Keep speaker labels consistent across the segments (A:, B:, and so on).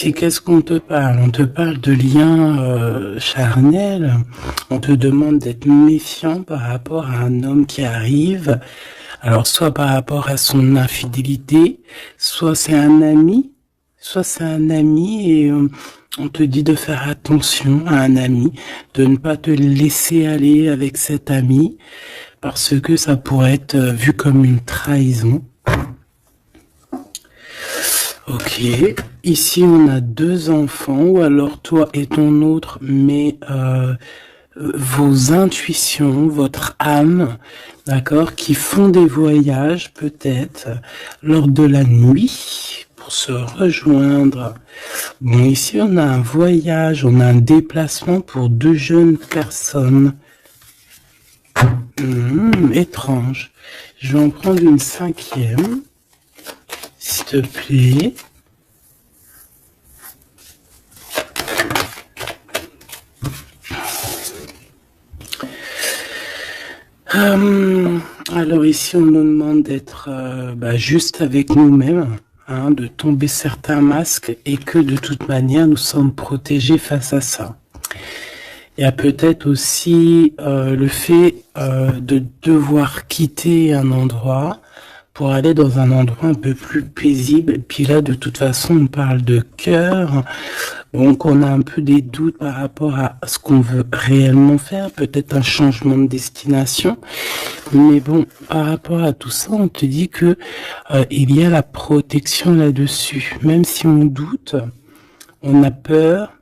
A: Si qu'est-ce qu'on te parle? On te parle de liens charnels. On te demande d'être méfiant par rapport à un homme qui arrive. Alors, soit par rapport à son infidélité, soit c'est un ami et on te dit de faire attention à un ami, de ne pas te laisser aller avec cet ami parce que ça pourrait être vu comme une trahison. Ok, ici on a deux enfants, ou alors toi et ton autre, mais vos intuitions, votre âme, d'accord, qui font des voyages peut-être lors de la nuit pour se rejoindre. Bon, ici on a un voyage, on a un déplacement pour deux jeunes personnes. Étrange. Je vais en prendre une cinquième, s'il te plaît. Alors ici, on nous demande d'être juste avec nous-mêmes, hein, de tomber certains masques et que de toute manière, nous sommes protégés face à ça. Il y a peut-être aussi le fait de devoir quitter un endroit pour aller dans un endroit un peu plus paisible. Et puis là, de toute façon, on parle de cœur. Donc, on a un peu des doutes par rapport à ce qu'on veut réellement faire. Peut-être un changement de destination. Mais bon, par rapport à tout ça, on te dit que il y a la protection là-dessus. Même si on doute, on a peur,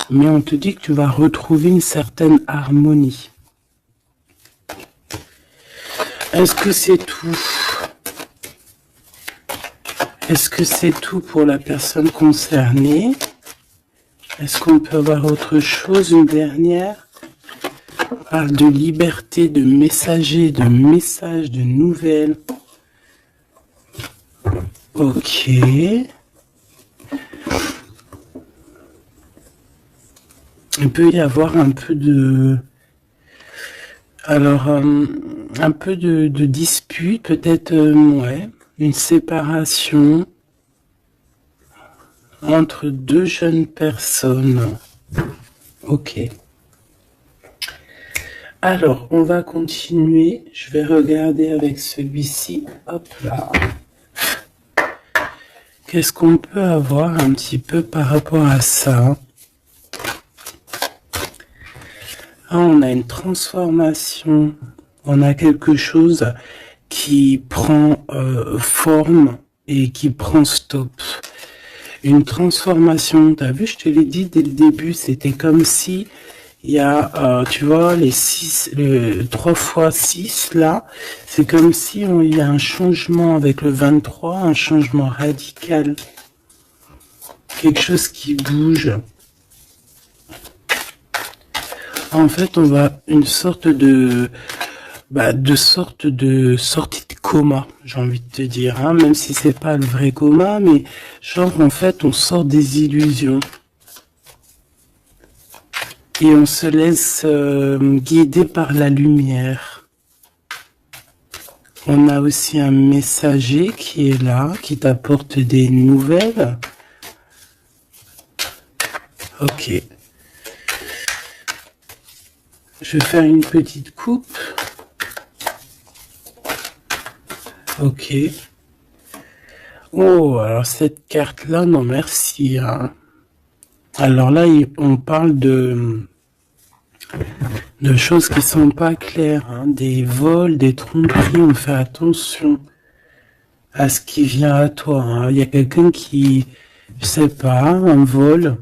A: mais on te dit que tu vas retrouver une certaine harmonie. Est-ce que c'est tout? Est-ce que c'est tout pour la personne concernée? Est-ce qu'on peut avoir autre chose, une dernière? On parle de liberté, de messager, de messages, de nouvelles. Ok. Il peut y avoir un peu de... Alors, un peu de dispute, peut-être, ouais, une séparation entre deux jeunes personnes. Ok. Alors, on va continuer. Je vais regarder avec celui-ci. Hop là. Qu'est-ce qu'on peut avoir un petit peu par rapport à ça? Ah, on a une transformation. On a quelque chose qui prend forme et qui prend stop. Une transformation. T'as vu, je te l'ai dit dès le début, c'était comme si il y a, tu vois, les 3 fois 6 là, c'est comme si il y a un changement avec le 23, un changement radical. Quelque chose qui bouge. En fait, on va une sorte de sortie de coma, j'ai envie de te dire, hein, même si c'est pas le vrai coma, mais genre en fait, on sort des illusions. Et on se laisse guider par la lumière. On a aussi un messager qui est là, qui t'apporte des nouvelles. Ok. Je vais faire une petite coupe. Ok. Oh, alors cette carte-là, non merci. Hein. Alors là, on parle de choses qui sont pas claires, hein. Des vols, des tromperies, on fait attention à ce qui vient à toi. Hein. Il y a quelqu'un qui, je sais pas, un vol,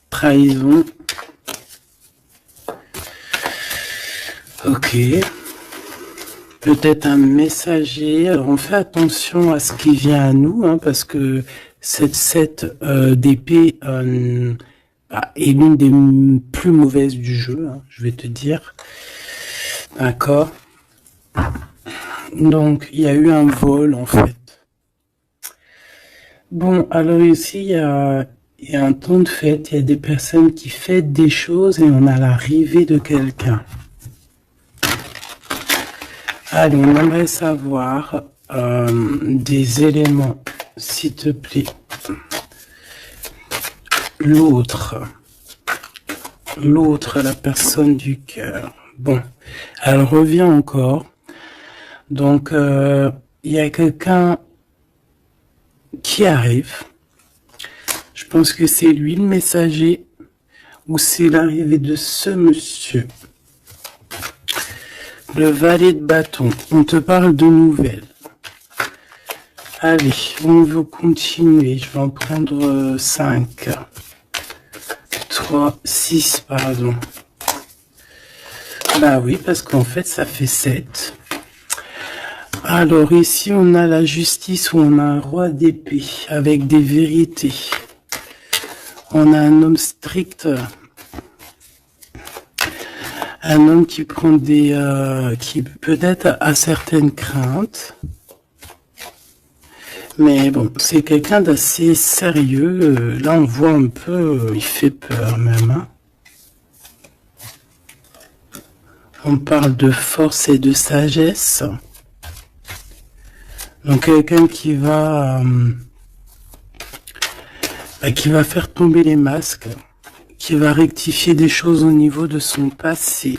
A: trahison. Ok. Peut-être un messager. Alors on fait attention à ce qui vient à nous, hein, parce que cette 7 d'épée est l'une des plus mauvaises du jeu, hein, je vais te dire. D'accord. Donc il y a eu un vol en fait. Bon, alors ici il y a un temps de fête, il y a des personnes qui fêtent des choses et on a l'arrivée de quelqu'un. Allez, on aimerait savoir des éléments, s'il te plaît. l'autre, la personne du cœur. Bon, elle revient encore. Donc, il y a quelqu'un qui arrive. Je pense que c'est lui le messager ou c'est l'arrivée de ce monsieur. Le valet de bâton. On te parle de nouvelles. Allez, on veut continuer. Je vais en prendre 5. 3, 6, pardon. Bah oui, parce qu'en fait, ça fait 7. Alors ici, on a la justice où on a un roi d'épée avec des vérités. On a un homme strict. Un homme qui prend des... qui peut-être a certaines craintes. Mais bon, c'est quelqu'un d'assez sérieux. Là, on voit un peu... il fait peur même. Hein. On parle de force et de sagesse. Donc, quelqu'un qui va faire tomber les masques. Qui va rectifier des choses au niveau de son passé.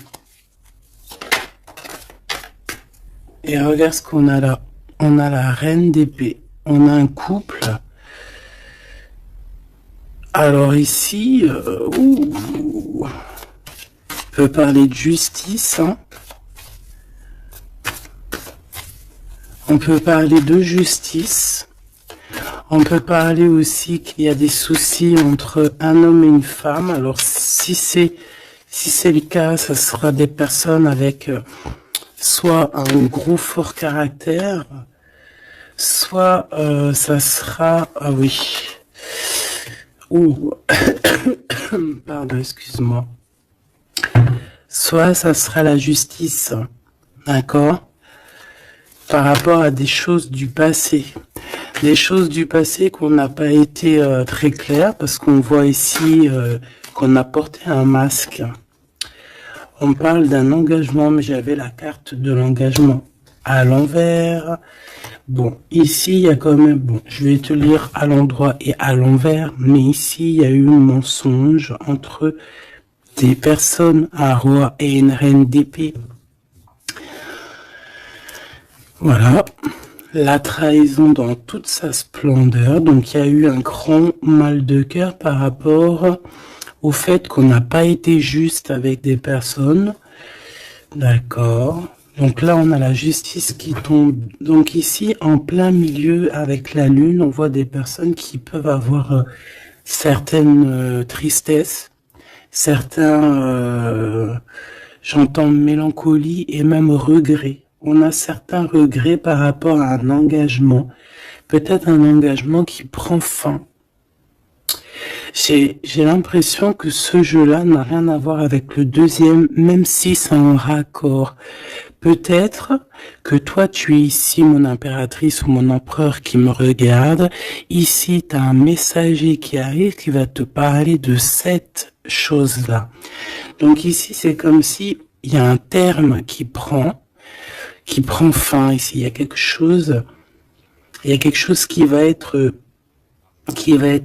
A: Et regarde ce qu'on a là. On a la reine d'épée. On a un couple. Alors ici, on peut parler de justice. Hein. On peut parler de justice. On peut parler aussi qu'il y a des soucis entre un homme et une femme. Alors si c'est le cas, ça sera des personnes avec soit un gros fort caractère, soit ça sera... Ah oui. Ouh. Pardon, excuse-moi. Soit ça sera la justice. D'accord ? Par rapport à des choses du passé. Des choses du passé qu'on n'a pas été très claires, parce qu'on voit ici qu'on a porté un masque. On parle d'un engagement, mais j'avais la carte de l'engagement à l'envers. Bon, ici, il y a quand même... Bon, je vais te lire à l'endroit et à l'envers, mais ici, il y a eu un mensonge entre des personnes, un roi et une reine d'épée. Voilà. La trahison dans toute sa splendeur. Donc, il y a eu un grand mal de cœur par rapport au fait qu'on n'a pas été juste avec des personnes. D'accord. Donc là, on a la justice qui tombe. Donc ici, en plein milieu, avec la lune, on voit des personnes qui peuvent avoir certaines tristesses, certains, j'entends mélancolie et même regret. On a certains regrets par rapport à un engagement, peut-être un engagement qui prend fin. J'ai l'impression que ce jeu-là n'a rien à voir avec le deuxième, même si c'est en raccord. Peut-être que toi, tu es ici, mon impératrice ou mon empereur qui me regarde. Ici, tu as un messager qui arrive qui va te parler de cette chose-là. Donc ici, c'est comme si il y a un terme qui prend fin ici. Il y a quelque chose qui va être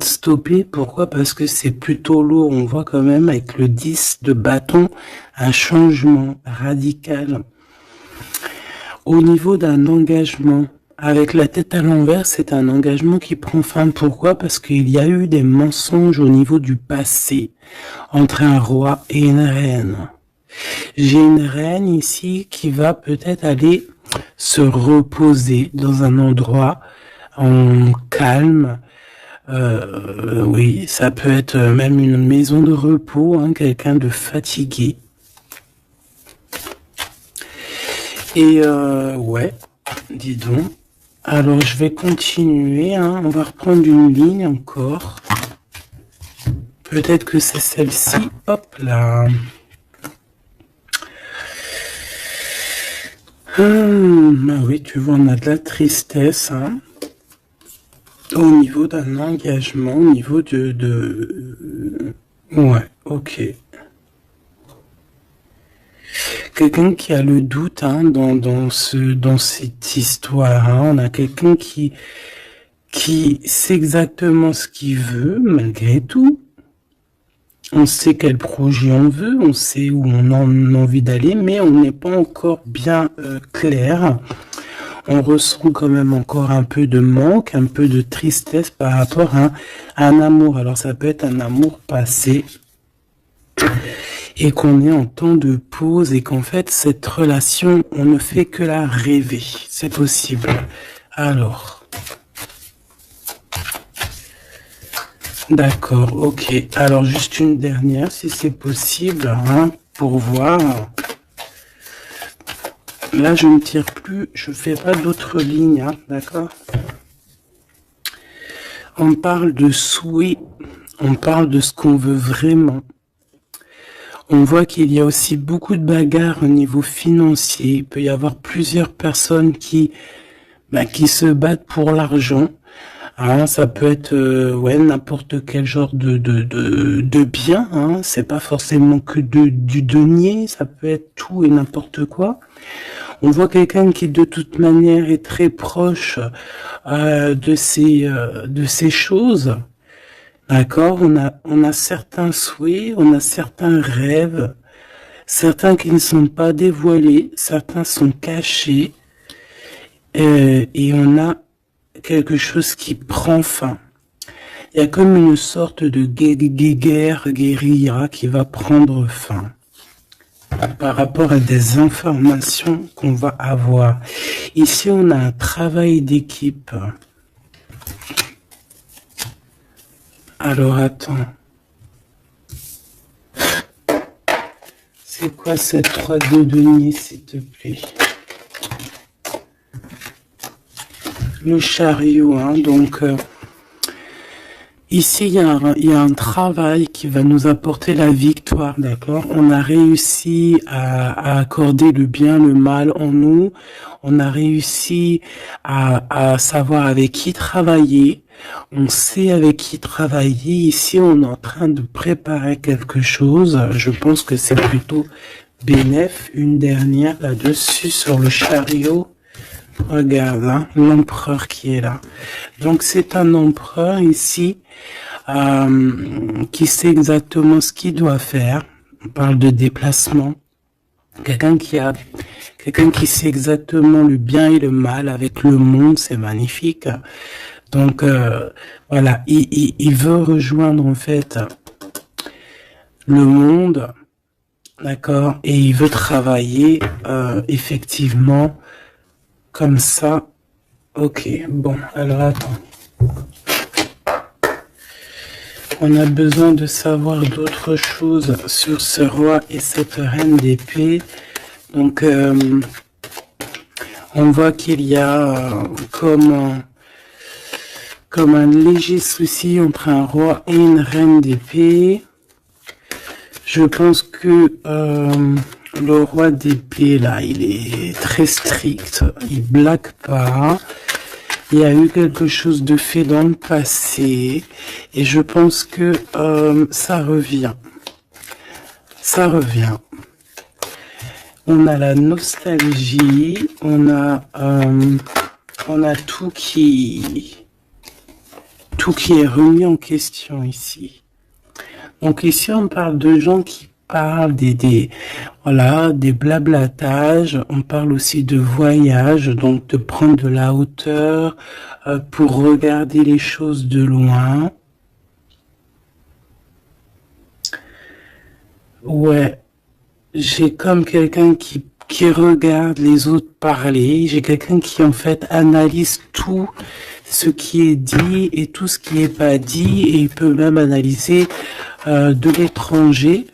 A: stoppé. Pourquoi? Parce que c'est plutôt lourd. On voit quand même avec le 10 de bâton un changement radical. Au niveau d'un engagement, avec la tête à l'envers, c'est un engagement qui prend fin. Pourquoi? Parce qu'il y a eu des mensonges au niveau du passé entre un roi et une reine. J'ai une reine ici qui va peut-être aller se reposer dans un endroit en calme. Oui, ça peut être même une maison de repos, hein, quelqu'un de fatigué. Et ouais, dis donc. Alors je vais continuer, hein, on va reprendre une ligne encore. Peut-être que c'est celle-ci. Hop là. Bah oui, tu vois, on a de la tristesse, hein. Au niveau d'un engagement, au niveau de... Ouais, ok. Quelqu'un qui a le doute, hein, dans cette histoire, hein. On a quelqu'un qui sait exactement ce qu'il veut, malgré tout. On sait quel projet on veut, on sait où on a envie d'aller, mais on n'est pas encore bien clair. On ressent quand même encore un peu de manque, un peu de tristesse par rapport à un amour. Alors ça peut être un amour passé et qu'on est en temps de pause et qu'en fait cette relation, on ne fait que la rêver. C'est possible. Alors, d'accord, ok. Alors juste une dernière, si c'est possible, hein, pour voir. Là, je ne tire plus, je fais pas d'autres lignes, hein, d'accord? On parle de souhait, on parle de ce qu'on veut vraiment. On voit qu'il y a aussi beaucoup de bagarres au niveau financier. Il peut y avoir plusieurs personnes qui se battent pour l'argent. Hein, ça peut être ouais, n'importe quel genre de bien. Hein. C'est pas forcément que du denier, ça peut être tout et n'importe quoi. On voit quelqu'un qui de toute manière est très proche de ces choses. D'accord, on a certains souhaits, on a certains rêves, certains qui ne sont pas dévoilés, certains sont cachés, et on a quelque chose qui prend fin. Il y a comme une sorte de guerre, guérilla qui va prendre fin par rapport à des informations qu'on va avoir. Ici, on a un travail d'équipe. Alors, attends. C'est quoi cette 3 de denier, s'il te plaît? Le chariot, hein, donc... ici, il y a un travail qui va nous apporter la victoire, d'accord? On a réussi à accorder le bien, le mal en nous. On a réussi à savoir avec qui travailler. On sait avec qui travailler. Ici, on est en train de préparer quelque chose. Je pense que c'est plutôt bénéf. Une dernière là-dessus sur le chariot. Regarde, hein, l'empereur qui est là. Donc, c'est un empereur ici qui sait exactement ce qu'il doit faire. On parle de déplacement. Quelqu'un qui sait exactement le bien et le mal avec le monde, c'est magnifique. Donc, voilà, il veut rejoindre en fait le monde, d'accord, et il veut travailler effectivement comme ça. Ok, bon, alors attends. On a besoin de savoir d'autres choses sur ce roi et cette reine d'épée. Donc, on voit qu'il y a comme un léger souci entre un roi et une reine d'épée. Je pense que le roi d'épée, là, il est très strict. Il blague pas. Il y a eu quelque chose de fait dans le passé. Et je pense que ça revient. Ça revient. On a la nostalgie. On a tout qui est remis en question ici. Donc ici, on parle de gens qui parlent des blablatages. On parle aussi de voyage, donc de prendre de la hauteur pour regarder les choses de loin. Ouais, j'ai comme quelqu'un qui regarde les autres parler. J'ai quelqu'un qui en fait analyse tout ce qui est dit et tout ce qui est pas dit, et il peut même analyser de l'étranger,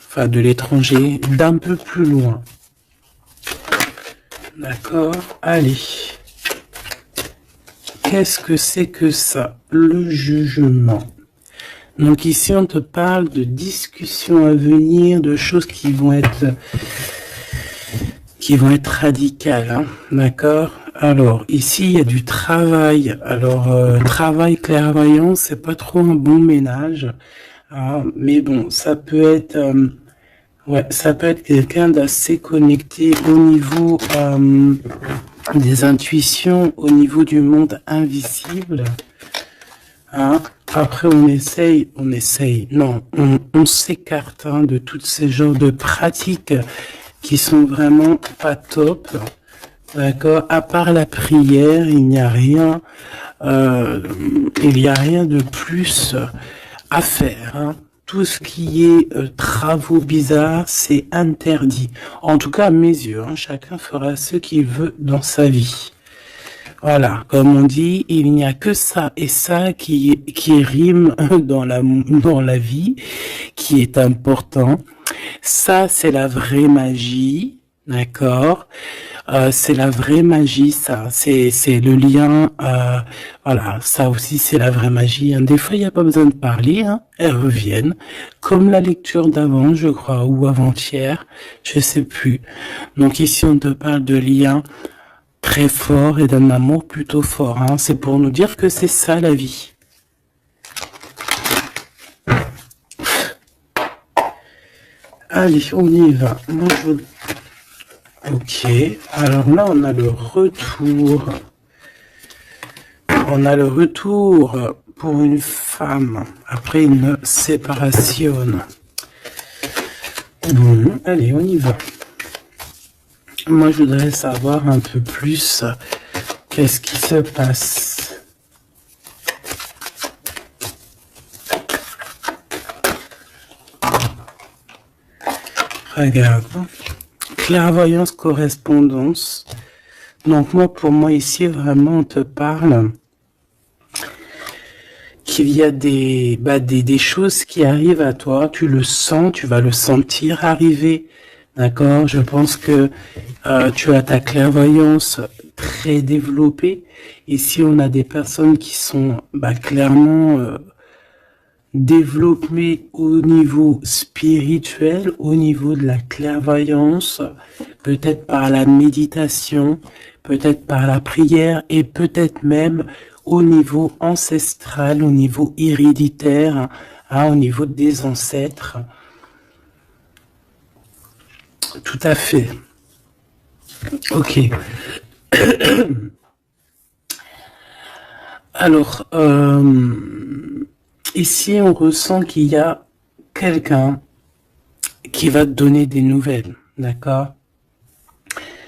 A: d'un peu plus loin. D'accord, allez. Qu'est-ce que c'est que ça? Le jugement. Donc ici, on te parle de discussions à venir, de choses qui vont être radicales, hein, d'accord? Alors, ici, il y a du travail. Alors, travail clairvoyant, c'est pas trop un bon ménage. Ah, mais bon, ça peut être quelqu'un d'assez connecté au niveau des intuitions, au niveau du monde invisible. Hein. Après, non, on s'écarte hein, de tous ces genres de pratiques qui sont vraiment pas top. D'accord. À part la prière, il n'y a rien, de plus à faire. Hein. Tout ce qui est travaux bizarres, c'est interdit. En tout cas, à mes yeux, hein, chacun fera ce qu'il veut dans sa vie. Voilà, comme on dit, il n'y a que ça et ça qui rime dans la vie, qui est important. Ça, c'est la vraie magie, d'accord. C'est la vraie magie, ça. C'est le lien. Voilà, ça aussi, c'est la vraie magie. Hein. Des fois, il n'y a pas besoin de parler. Hein. Elles reviennent, comme la lecture d'avant, je crois, ou avant-hier, je sais plus. Donc ici, on te parle de lien très fort et d'un amour plutôt fort. Hein. C'est pour nous dire que c'est ça la vie. Allez, on y va. Bonjour. Ok, alors là on a le retour. On a le retour pour une femme après une séparation. Allez, on y va. Moi je voudrais savoir un peu plus qu'est-ce qui se passe. Regarde. Clairvoyance, correspondance. Donc moi, pour moi ici, vraiment, on te parle qu'il y a des choses qui arrivent à toi. Tu le sens, tu vas le sentir arriver. D'accord? Je pense que tu as ta clairvoyance très développée. Ici, on a des personnes qui sont clairement développées au niveau spirituel, au niveau de la clairvoyance, peut-être par la méditation, peut-être par la prière et peut-être même au niveau ancestral, au niveau héréditaire, hein, au niveau des ancêtres. Tout à fait. Ok. Alors, ici, on ressent qu'il y a quelqu'un qui va te donner des nouvelles, d'accord?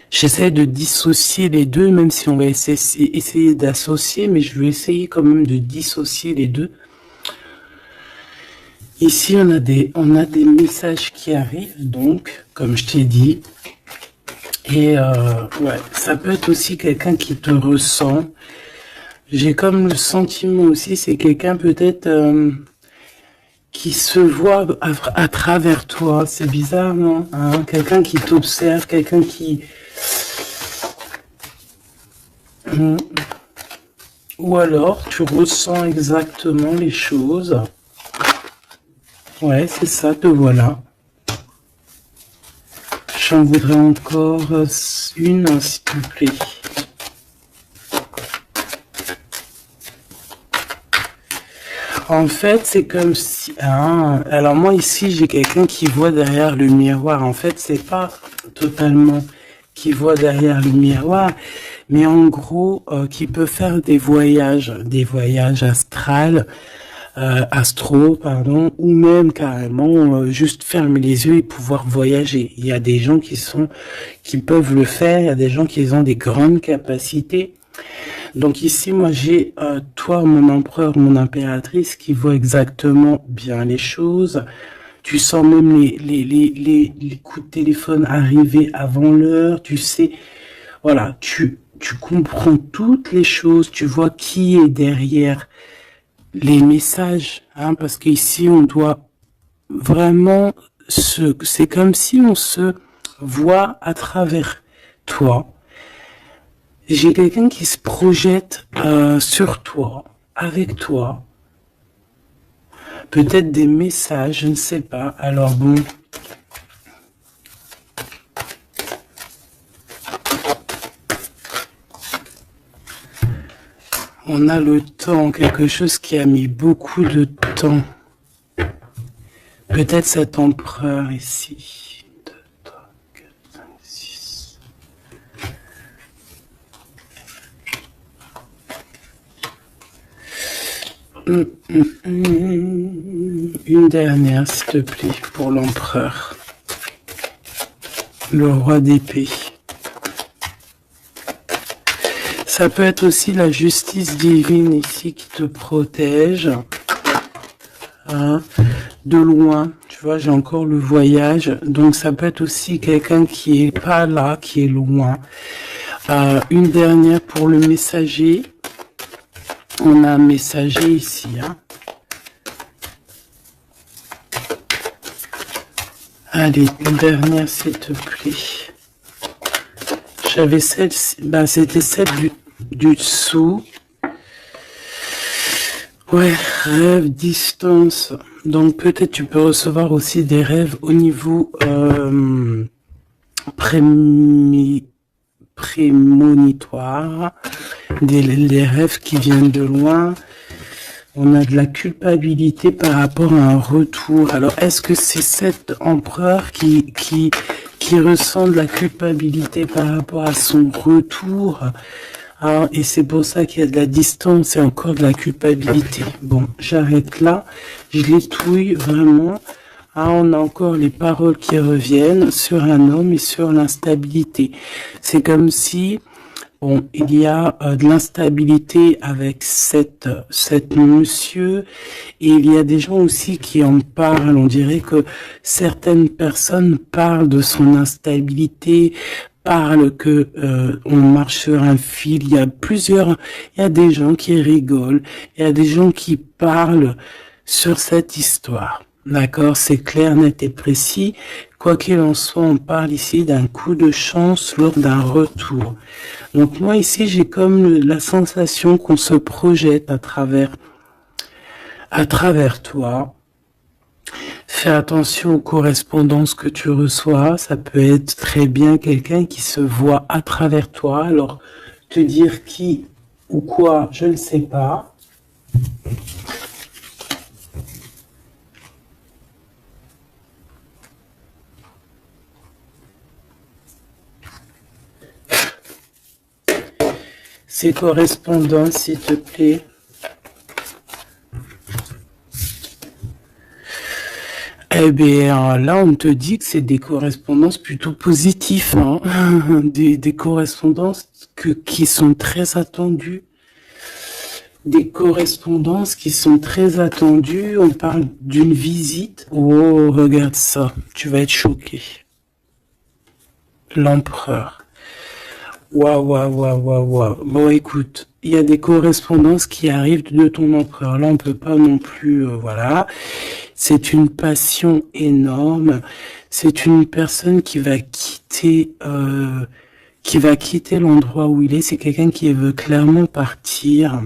A: J'essaie de dissocier les deux, même si on va essayer d'associer, mais je vais essayer quand même de dissocier les deux. Ici, on a des messages qui arrivent, donc, comme je t'ai dit. Et ouais, ça peut être aussi quelqu'un qui te ressent. J'ai comme le sentiment aussi, c'est quelqu'un peut-être qui se voit à travers toi. C'est bizarre, non? Hein, quelqu'un qui t'observe, quelqu'un qui... Ou alors, tu ressens exactement les choses. Ouais, c'est ça, te voilà. J'en voudrais encore une, s'il te plaît. En fait, c'est comme si... Ah, alors moi, ici, j'ai quelqu'un qui voit derrière le miroir. En fait, c'est pas totalement qui voit derrière le miroir, mais en gros, qui peut faire des voyages astro, pardon, ou même carrément juste fermer les yeux et pouvoir voyager. Il y a des gens qui peuvent le faire, il y a des gens qui ont des grandes capacités. Donc ici, moi, j'ai toi, mon empereur, mon impératrice, qui voit exactement bien les choses. Tu sens même les coups de téléphone arriver avant l'heure. Tu sais, voilà, tu comprends toutes les choses. Tu vois qui est derrière les messages, hein, parce qu'ici, on doit vraiment c'est comme si on se voit à travers toi. J'ai quelqu'un qui se projette sur toi, avec toi. Peut-être des messages, je ne sais pas. Alors bon. On a le temps, quelque chose qui a mis beaucoup de temps. Peut-être cet empereur ici. 2, 3, 4, 5, 6. Une dernière, s'il te plaît, pour l'empereur. Le roi d'épée. Ça peut être aussi la justice divine ici qui te protège. Hein, de loin, tu vois, j'ai encore le voyage. Donc ça peut être aussi quelqu'un qui est pas là, qui est loin. Une dernière pour le messager. On a un messager ici. Hein. Allez, une dernière, s'il te plaît. J'avais celle, c'était celle du dessous. Ouais, rêve, distance. Donc peut-être tu peux recevoir aussi des rêves au niveau prémonitoire, des rêves qui viennent de loin. On a de la culpabilité par rapport à un retour. Alors est-ce que c'est cet empereur qui ressent de la culpabilité par rapport à son retour? Ah, et c'est pour ça qu'il y a de la distance et encore de la culpabilité. Bon, j'arrête là. Je l'étouille vraiment. Ah, on a encore les paroles qui reviennent sur un homme et sur l'instabilité. C'est comme si, bon, il y a de l'instabilité avec cette monsieur, et il y a des gens aussi qui en parlent. On dirait que certaines personnes parlent de son instabilité, parle que on marche sur un fil. Il y a des gens qui rigolent, il y a des gens qui parlent sur cette histoire. D'accord, c'est clair, net et précis. Quoi qu'il en soit, on parle ici d'un coup de chance lors d'un retour. Donc moi ici, j'ai comme la sensation qu'on se projette à travers toi. Fais attention aux correspondances que tu reçois. Ça peut être très bien quelqu'un qui se voit à travers toi. Alors, te dire qui ou quoi, je ne sais pas. Ces correspondances, s'il te plaît. Eh bien, là, on te dit que c'est des correspondances plutôt positives, hein. Des correspondances qui sont très attendues. Des correspondances qui sont très attendues. On parle d'une visite. Oh, regarde ça. Tu vas être choqué. L'empereur. Waouh, waouh, waouh, waouh, waouh. Bon, écoute, il y a des correspondances qui arrivent de ton empereur. Là, on peut pas non plus, voilà. C'est une passion énorme. C'est une personne qui va quitter l'endroit où il est. C'est quelqu'un qui veut clairement partir.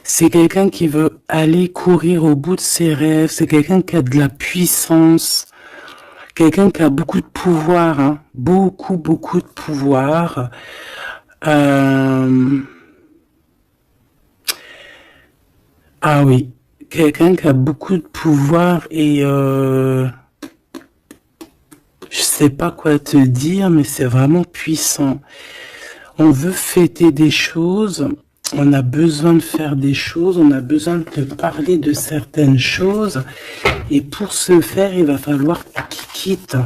A: C'est quelqu'un qui veut aller courir au bout de ses rêves. C'est quelqu'un qui a de la puissance. Quelqu'un qui a beaucoup de pouvoir, hein. Beaucoup, beaucoup de pouvoir. Ah oui, quelqu'un qui a beaucoup de pouvoir et je sais pas quoi te dire, mais c'est vraiment puissant. On veut fêter des choses, on a besoin de faire des choses, on a besoin de te parler de certaines choses, et pour ce faire, il va falloir qu'il quitte.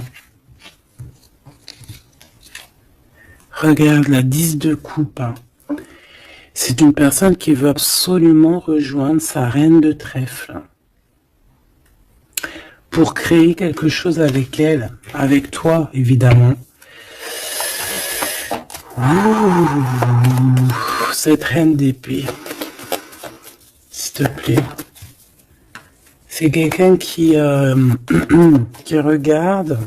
A: Regarde la 10 de coupe. C'est une personne qui veut absolument rejoindre sa reine de trèfle pour créer quelque chose avec elle, avec toi évidemment. Ouh, cette reine d'épée, s'il te plaît. C'est quelqu'un qui qui regarde,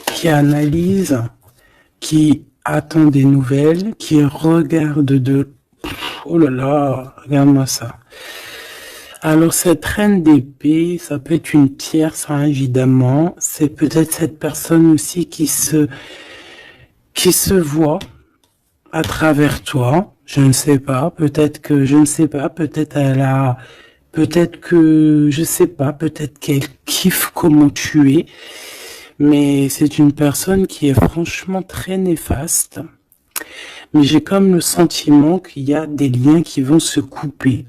A: qui analyse, qui attend des nouvelles, qui regarde oh là là, regarde-moi ça. Alors cette reine d'épée, ça peut être une tierce, hein, évidemment. C'est peut-être cette personne aussi qui se voit à travers toi. Je ne sais pas. Peut-être que je ne sais pas. Peut-être que je sais pas. Peut-être qu'elle kiffe comment tu es. Mais c'est une personne qui est franchement très néfaste. Mais j'ai comme le sentiment qu'il y a des liens qui vont se couper.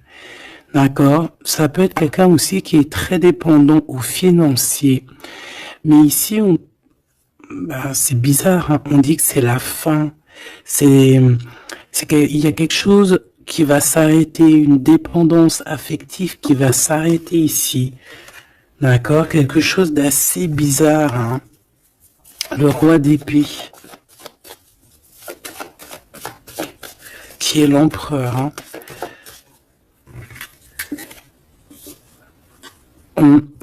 A: D'accord? Ça peut être quelqu'un aussi qui est très dépendant au financier. Mais ici, c'est bizarre, hein. On dit que c'est la fin. C'est qu'il y a quelque chose qui va s'arrêter, une dépendance affective qui va s'arrêter ici. D'accord? Quelque chose d'assez bizarre, hein. Le roi d'épée, qui est l'empereur, hein.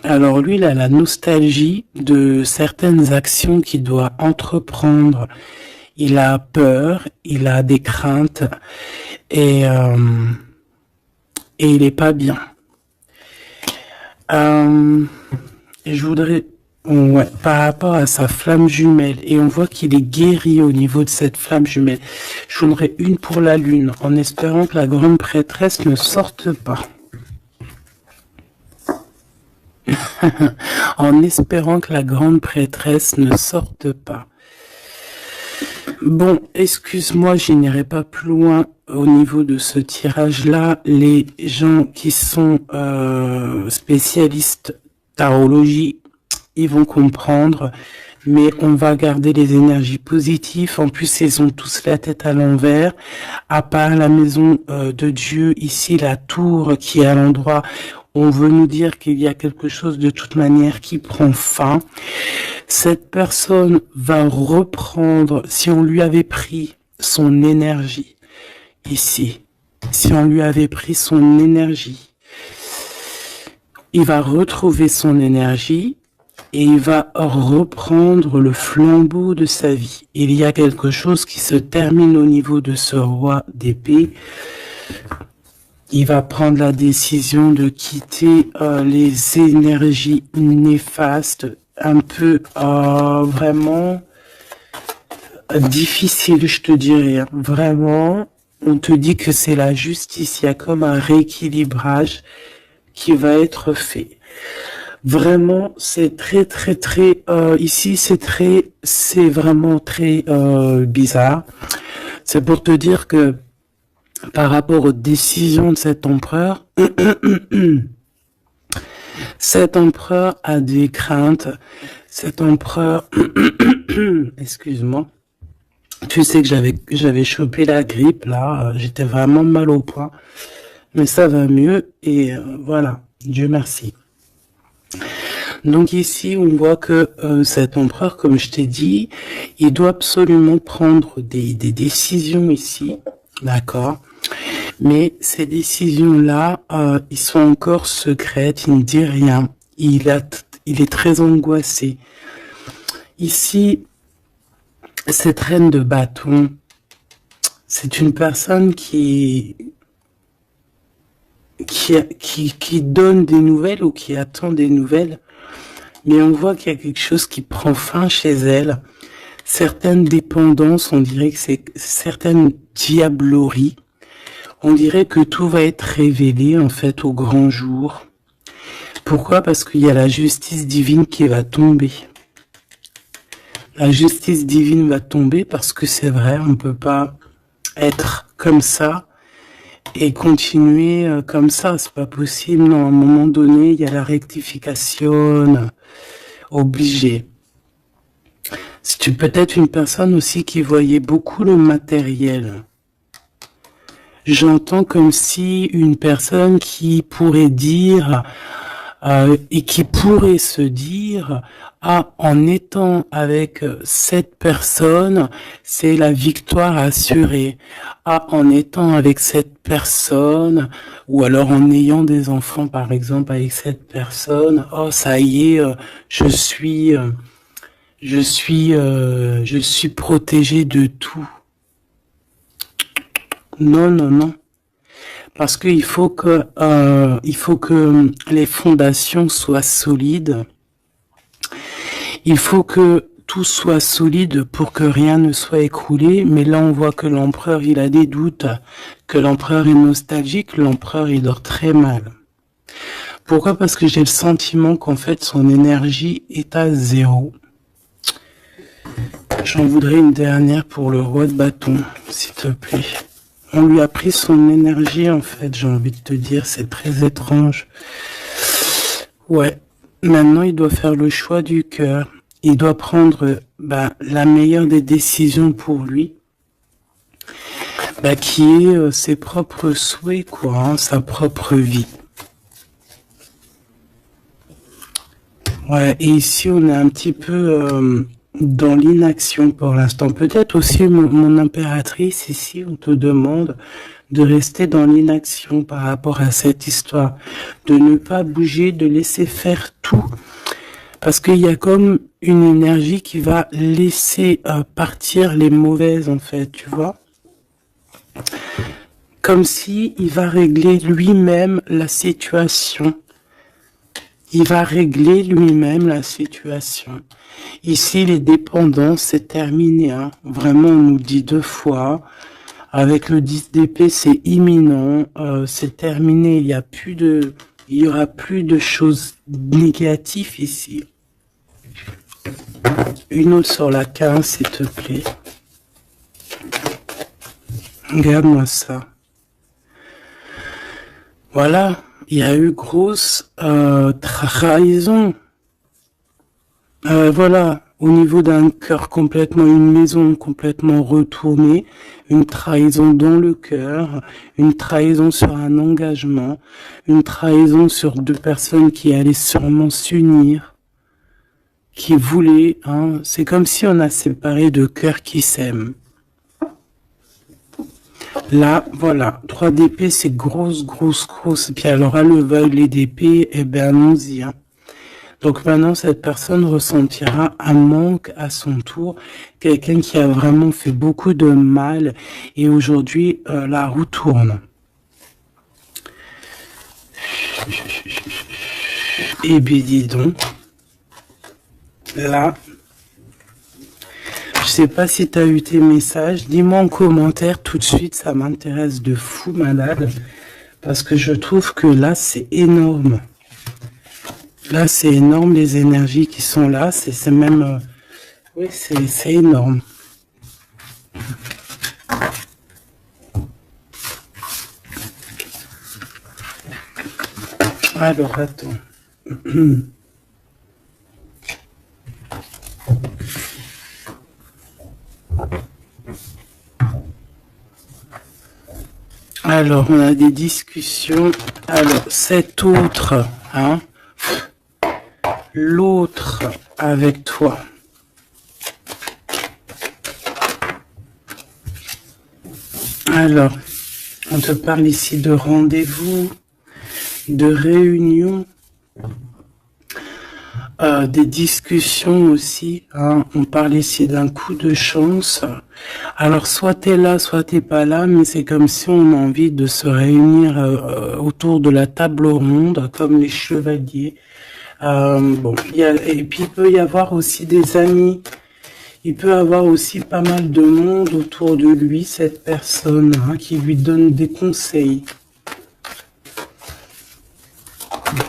A: Alors lui, il a la nostalgie de certaines actions qu'il doit entreprendre. Il a peur, il a des craintes et il est pas bien. Et je voudrais, ouais, par rapport à sa flamme jumelle, et on voit qu'il est guéri au niveau de cette flamme jumelle. Je voudrais une pour la lune, en espérant que la grande prêtresse ne sorte pas. En espérant que la grande prêtresse ne sorte pas. Bon, excuse-moi, je n'irai pas plus loin au niveau de ce tirage-là. Les gens qui sont spécialistes tarologie, ils vont comprendre, mais on va garder les énergies positives. En plus, ils ont tous la tête à l'envers, à part la maison de Dieu, ici la tour qui est à l'endroit. On veut nous dire qu'il y a quelque chose de toute manière qui prend fin. Cette personne va reprendre, si on lui avait pris son énergie, ici, si on lui avait pris son énergie, il va retrouver son énergie et il va reprendre le flambeau de sa vie. Il y a quelque chose qui se termine au niveau de ce roi d'épée. Il va prendre la décision de quitter les énergies néfastes, un peu vraiment difficile, je te dirais. Hein. Vraiment, on te dit que c'est la justice. Il y a comme un rééquilibrage qui va être fait. Vraiment, c'est très ici c'est vraiment très bizarre. C'est pour te dire que par rapport aux décisions de cet empereur, cet empereur a des craintes. Cet empereur, excuse-moi, tu sais que j'avais chopé la grippe là, j'étais vraiment mal au point, mais ça va mieux et voilà, Dieu merci. Donc ici, on voit que cet empereur, comme je t'ai dit, il doit absolument prendre des décisions ici, d'accord? Mais ces décisions-là, ils sont encore secrètes, il ne dit rien. Il est très angoissé. Ici, cette reine de bâton, c'est une personne qui donne des nouvelles ou qui attend des nouvelles, mais on voit qu'il y a quelque chose qui prend fin chez elle. Certaines dépendances, on dirait que c'est certaines diableries. On dirait que tout va être révélé, en fait, au grand jour. Pourquoi? Parce qu'il y a la justice divine qui va tomber. La justice divine va tomber parce que c'est vrai, on ne peut pas être comme ça et continuer comme ça. C'est pas possible. Non, à un moment donné, il y a la rectification obligée. C'est peut-être une personne aussi qui voyait beaucoup le matériel. J'entends comme si une personne qui pourrait dire et qui pourrait se dire en étant avec cette personne, c'est la victoire assurée. En étant avec cette personne, ou alors en ayant des enfants par exemple avec cette personne, ça y est, je suis protégé de tout. Non. Parce qu'il faut que les fondations soient solides. Il faut que tout soit solide pour que rien ne soit écroulé. Mais là, on voit que l'empereur, il a des doutes, que l'empereur est nostalgique, l'empereur, il dort très mal. Pourquoi? Parce que j'ai le sentiment qu'en fait, son énergie est à 0. J'en voudrais une dernière pour le roi de bâton, s'il te plaît. On lui a pris son énergie, en fait, j'ai envie de te dire, c'est très étrange. Ouais, maintenant il doit faire le choix du cœur. Il doit prendre la meilleure des décisions pour lui, qui est ses propres souhaits, quoi, hein, sa propre vie. Ouais, et ici on est un petit peu dans l'inaction pour l'instant. Peut-être aussi mon impératrice, ici on te demande de rester dans l'inaction par rapport à cette histoire, de ne pas bouger, de laisser faire tout. Parce qu'il y a comme une énergie qui va laisser partir les mauvaises, en fait, tu vois. Comme si il va régler lui-même la situation. Il va régler lui-même la situation. Ici, les dépendances, c'est terminé. Hein. Vraiment, on nous dit 2 fois. Avec le 10 d'épée, c'est imminent. C'est terminé. Il y aura plus de choses négatives ici. Une autre sur la 15, s'il te plaît. Regarde-moi ça. Voilà. Il y a eu grosse trahison. Voilà, au niveau d'un cœur complètement, une maison complètement retournée, une trahison dans le cœur, une trahison sur un engagement, une trahison sur 2 personnes qui allaient sûrement s'unir, qui voulaient, hein, c'est comme si on a séparé 2 cœurs qui s'aiment. Là, voilà, 3 d'épée, c'est grosse. Puis alors, à le valet d'épée, eh ben, allons-y, hein. Donc maintenant, cette personne ressentira un manque à son tour, quelqu'un qui a vraiment fait beaucoup de mal, et aujourd'hui, la roue tourne. Et bien, dis donc, là, je sais pas si tu as eu tes messages, dis-moi en commentaire tout de suite, ça m'intéresse de fou malade, parce que je trouve que là, c'est énorme. Là, c'est énorme, les énergies qui sont là, c'est même... oui, c'est énorme. Alors, attends. Alors, on a des discussions. Alors, cet autre, hein, l'autre avec toi. Alors, on te parle ici de rendez-vous, de réunion, des discussions aussi. Hein. On parle ici d'un coup de chance. Alors, soit t'es là, soit t'es pas là, mais c'est comme si on a envie de se réunir autour de la table ronde, comme les chevaliers. Bon, et puis il peut y avoir aussi des amis. Il peut avoir aussi pas mal de monde autour de lui, cette personne, hein, qui lui donne des conseils.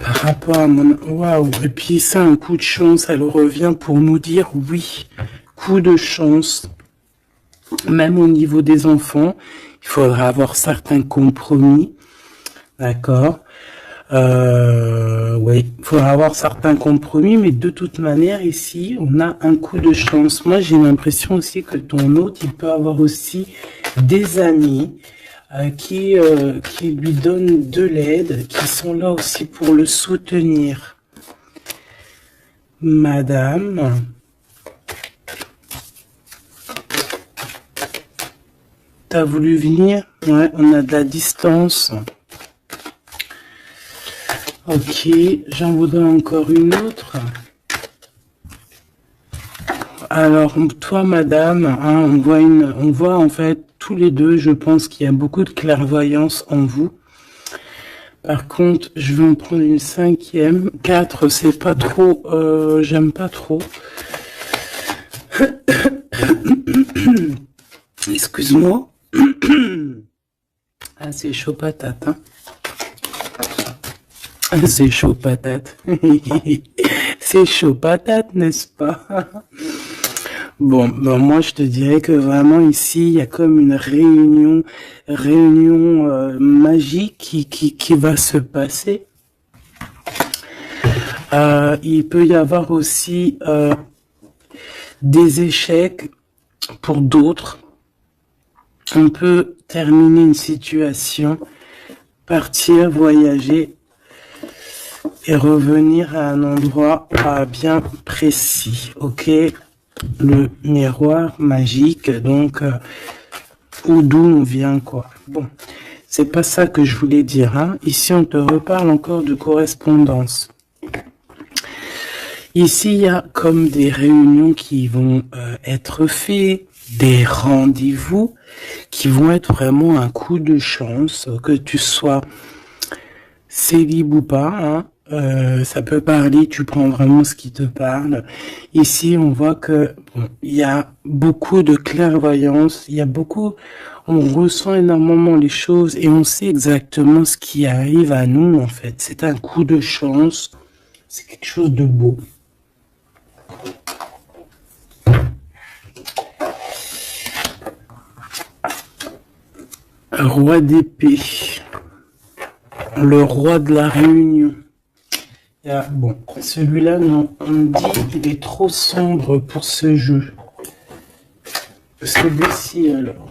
A: Par rapport à mon... Waouh. Et puis c'est un coup de chance, elle revient pour nous dire oui, coup de chance. Même au niveau des enfants, il faudra avoir certains compromis. D'accord. Oui, il faudra avoir certains compromis, mais de toute manière, ici, on a un coup de chance. Moi, j'ai l'impression aussi que ton hôte, il peut avoir aussi des amis qui lui donnent de l'aide, qui sont là aussi pour le soutenir. Madame, t'as voulu venir? Ouais, on a de la distance. Ok, j'en voudrais encore une autre. Alors, toi, madame, hein, on voit en fait tous les deux, je pense qu'il y a beaucoup de clairvoyance en vous. Par contre, je vais en prendre une 5e. 4, c'est pas trop, j'aime pas trop. Excuse-moi. Ah, c'est chaud patate, hein. C'est chaud patate. C'est chaud patate, n'est-ce pas? Bon, ben moi je te dirais que vraiment ici il y a comme une réunion magique qui va se passer. Il peut y avoir aussi des échecs pour d'autres. On peut terminer une situation, partir, voyager et revenir à un endroit bien précis. Ok, le miroir magique, donc ou d'où on vient quoi. Bon, c'est pas ça que je voulais dire. Hein. Ici, on te reparle encore de correspondance. Ici, il y a comme des réunions qui vont être faites, des rendez-vous qui vont être vraiment un coup de chance, que tu sois célib ou pas. Hein. Ça peut parler, tu prends vraiment ce qui te parle. Ici, on voit que bon, il y a beaucoup de clairvoyance, il y a beaucoup, on ressent énormément les choses et on sait exactement ce qui arrive à nous en fait. C'est un coup de chance, c'est quelque chose de beau. Roi d'épée, le roi de la réunion. Bon, celui-là, non, on me dit qu'il est trop sombre pour ce jeu. Celui-ci, alors.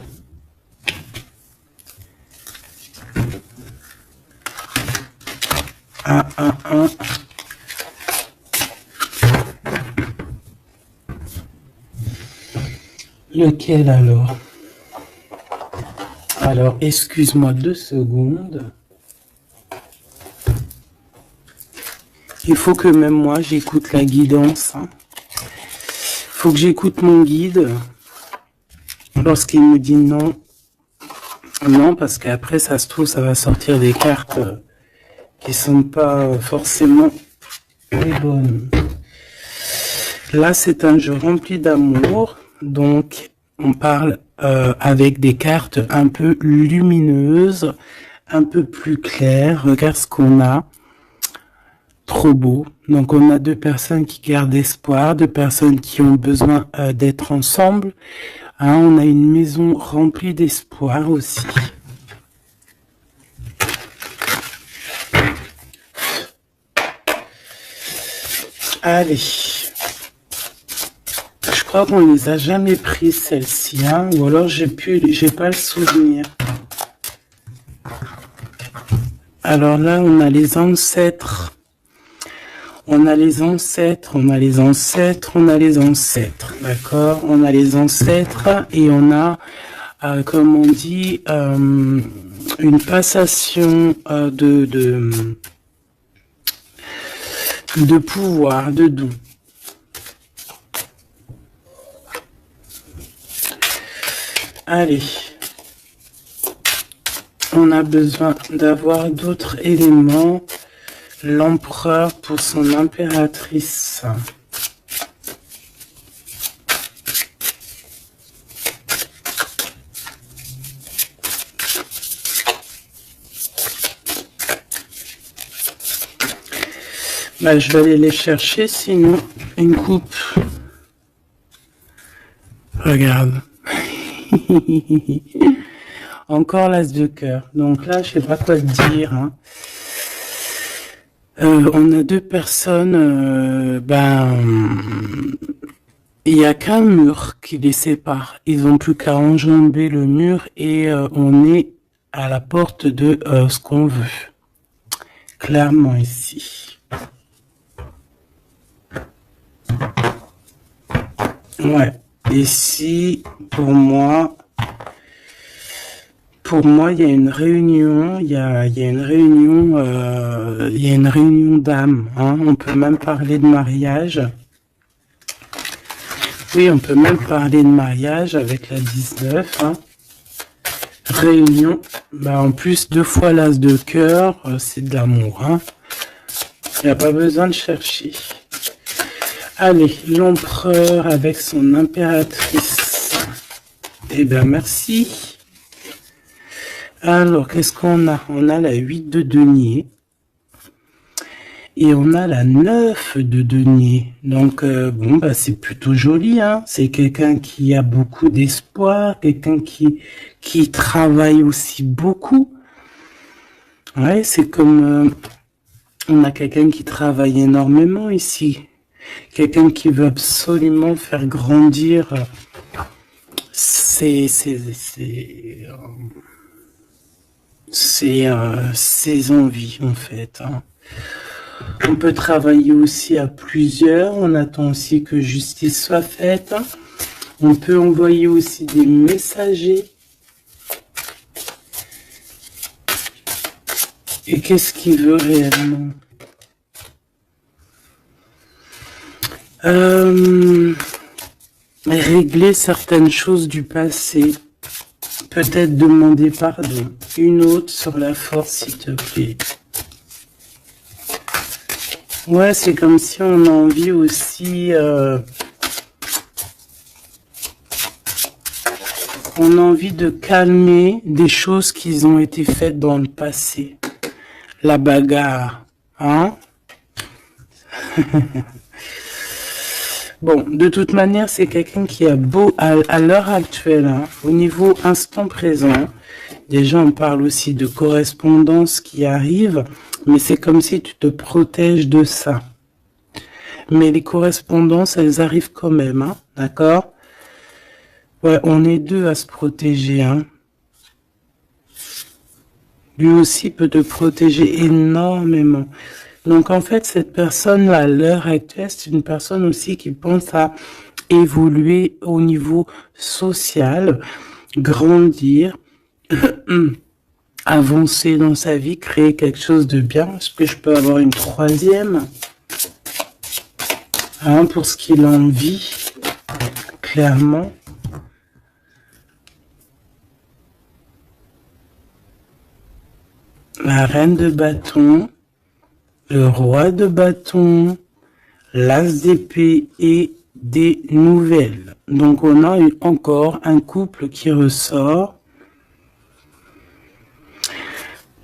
A: Un. Lequel alors? Alors, excuse-moi 2 secondes. Il faut que même moi, j'écoute la guidance. Hein. Faut que j'écoute mon guide. Lorsqu'il me dit non. Non, parce qu'après, ça se trouve, ça va sortir des cartes qui sont pas forcément les bonnes. Là, c'est un jeu rempli d'amour. Donc, on parle avec des cartes un peu lumineuses, un peu plus claires. Regarde ce qu'on a. Trop beau. Donc, on a 2 personnes qui gardent espoir, 2 personnes qui ont besoin d'être ensemble. Hein, on a une maison remplie d'espoir aussi. Allez. Je crois qu'on les a jamais prises celles-ci, hein, ou alors j'ai pas le souvenir. Alors là, on a les ancêtres. On a les ancêtres, d'accord? On a les ancêtres et on a, comme on dit, une passation de pouvoir, de dons. Allez, on a besoin d'avoir d'autres éléments. L'empereur pour son impératrice. Bah, je vais aller les chercher, sinon une coupe. Regarde. Encore l'as de cœur. Donc là, je sais pas quoi te dire. Hein. On a 2 personnes, il n'y a qu'un mur qui les sépare. Ils n'ont plus qu'à enjamber le mur et on est à la porte de ce qu'on veut. Clairement ici. Ouais. Ici, pour moi, il y a une réunion, il y a une réunion d'âmes. Hein. On peut même parler de mariage. Oui, on peut même parler de mariage avec la 19. Hein. Réunion. Bah, en plus, 2 fois l'as de cœur, c'est de l'amour. Hein. Il n'y a pas besoin de chercher. Allez, l'empereur avec son impératrice. Eh bien, merci. Alors, qu'est-ce qu'on a? On a la 8 de denier. Et on a la 9 de denier. Donc, bon, bah, c'est plutôt joli, hein. C'est quelqu'un qui a beaucoup d'espoir, quelqu'un qui travaille aussi beaucoup. Ouais, c'est comme, on a quelqu'un qui travaille énormément ici. Quelqu'un qui veut absolument faire grandir ses envies, en fait, hein. On peut travailler aussi à plusieurs. On attend aussi que justice soit faite. On peut envoyer aussi des messagers. Et qu'est-ce qu'il veut réellement? Régler certaines choses du passé. Peut-être demander pardon. Une autre sur la force, s'il te plaît. Ouais, c'est comme si on a envie aussi... on a envie de calmer des choses qui ont été faites dans le passé. La bagarre, hein? Bon, de toute manière, c'est quelqu'un qui a beau, à l'heure actuelle, hein, au niveau instant présent, déjà on parle aussi de correspondance qui arrive, mais c'est comme si tu te protèges de ça. Mais les correspondances, elles arrivent quand même, hein, d'accord? Ouais, on est deux à se protéger, hein. Lui aussi peut te protéger énormément. Donc en fait, cette personne-là, à l'heure actuelle, c'est une personne aussi qui pense à évoluer au niveau social, grandir, avancer dans sa vie, créer quelque chose de bien. Est-ce que je peux avoir une troisième, hein, pour ce qu'il en vit, clairement. La reine de bâton, le roi de bâton, l'as d'épée et des nouvelles. Donc on a encore un couple qui ressort.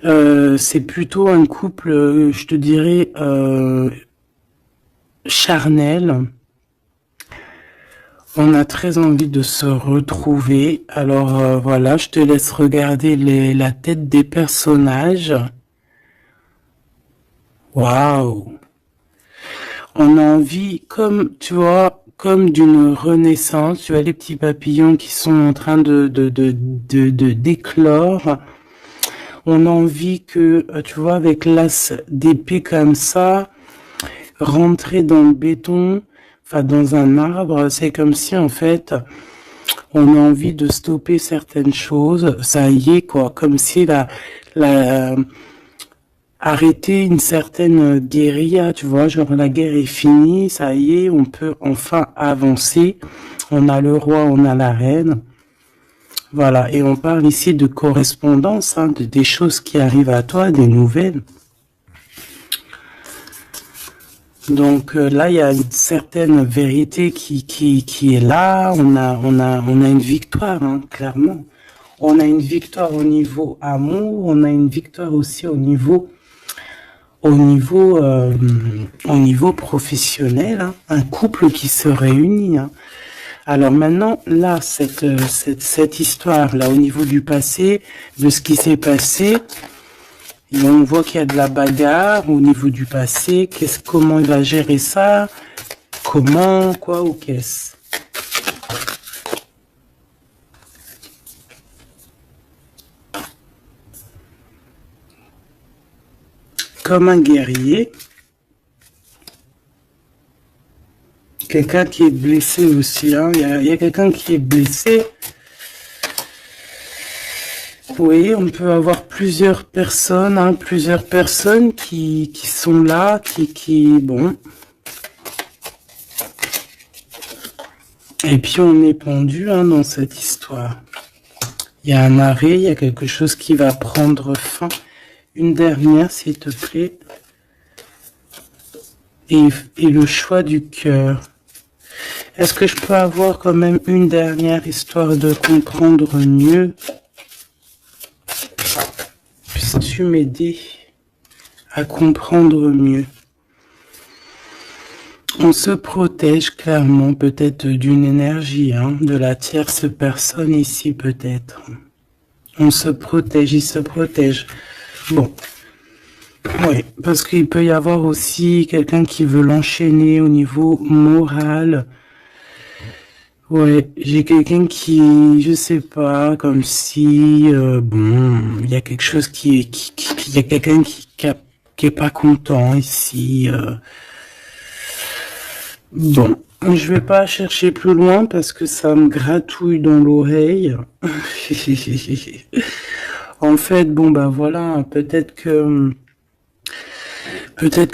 A: C'est plutôt un couple, je te dirais, charnel. On a très envie de se retrouver. Alors voilà, je te laisse regarder la tête des personnages. Waouh! On a envie, comme tu vois, comme d'une renaissance. Tu as les petits papillons qui sont en train de d'éclore. On a envie que, tu vois, avec l'as d'épée comme ça, rentrer dans le béton, enfin dans un arbre, c'est comme si en fait, on a envie de stopper certaines choses. Ça y est, quoi, comme si arrêter une certaine guérilla, tu vois, genre la guerre est finie, ça y est, on peut enfin avancer. On a le roi, on a la reine. Voilà, et on parle ici de correspondance, hein, des choses qui arrivent à toi, des nouvelles. Donc là, il y a une certaine vérité qui est là. On a une victoire, hein, clairement. On a une victoire au niveau amour, on a une victoire aussi au niveau professionnel, hein, un couple qui se réunit, hein. Alors maintenant, là, cette histoire-là, au niveau du passé, de ce qui s'est passé, et on voit qu'il y a de la bagarre au niveau du passé. Comment il va gérer ça? Comment, quoi ou qu'est-ce? Comme un guerrier. Quelqu'un qui est blessé aussi, hein. Il y a quelqu'un qui est blessé. Oui, on peut avoir plusieurs personnes, hein, qui sont là, bon. Et puis on est pendu, hein, dans cette histoire. Il y a un arrêt, il y a quelque chose qui va prendre fin. Une dernière, s'il te plaît. Et le choix du cœur. Est-ce que je peux avoir quand même une dernière histoire de comprendre mieux? Puisses-tu m'aider à comprendre mieux? On se protège clairement peut-être d'une énergie, hein, de la tierce personne ici peut-être. On se protège, il se protège. Bon, oui, parce qu'il peut y avoir aussi quelqu'un qui veut l'enchaîner au niveau moral. Ouais, j'ai quelqu'un qui, je sais pas, comme si, bon, il y a quelque chose il y a quelqu'un qui est pas content ici. Bon, je vais pas chercher plus loin parce que ça me gratouille dans l'oreille. En fait, bon bah voilà, peut-être que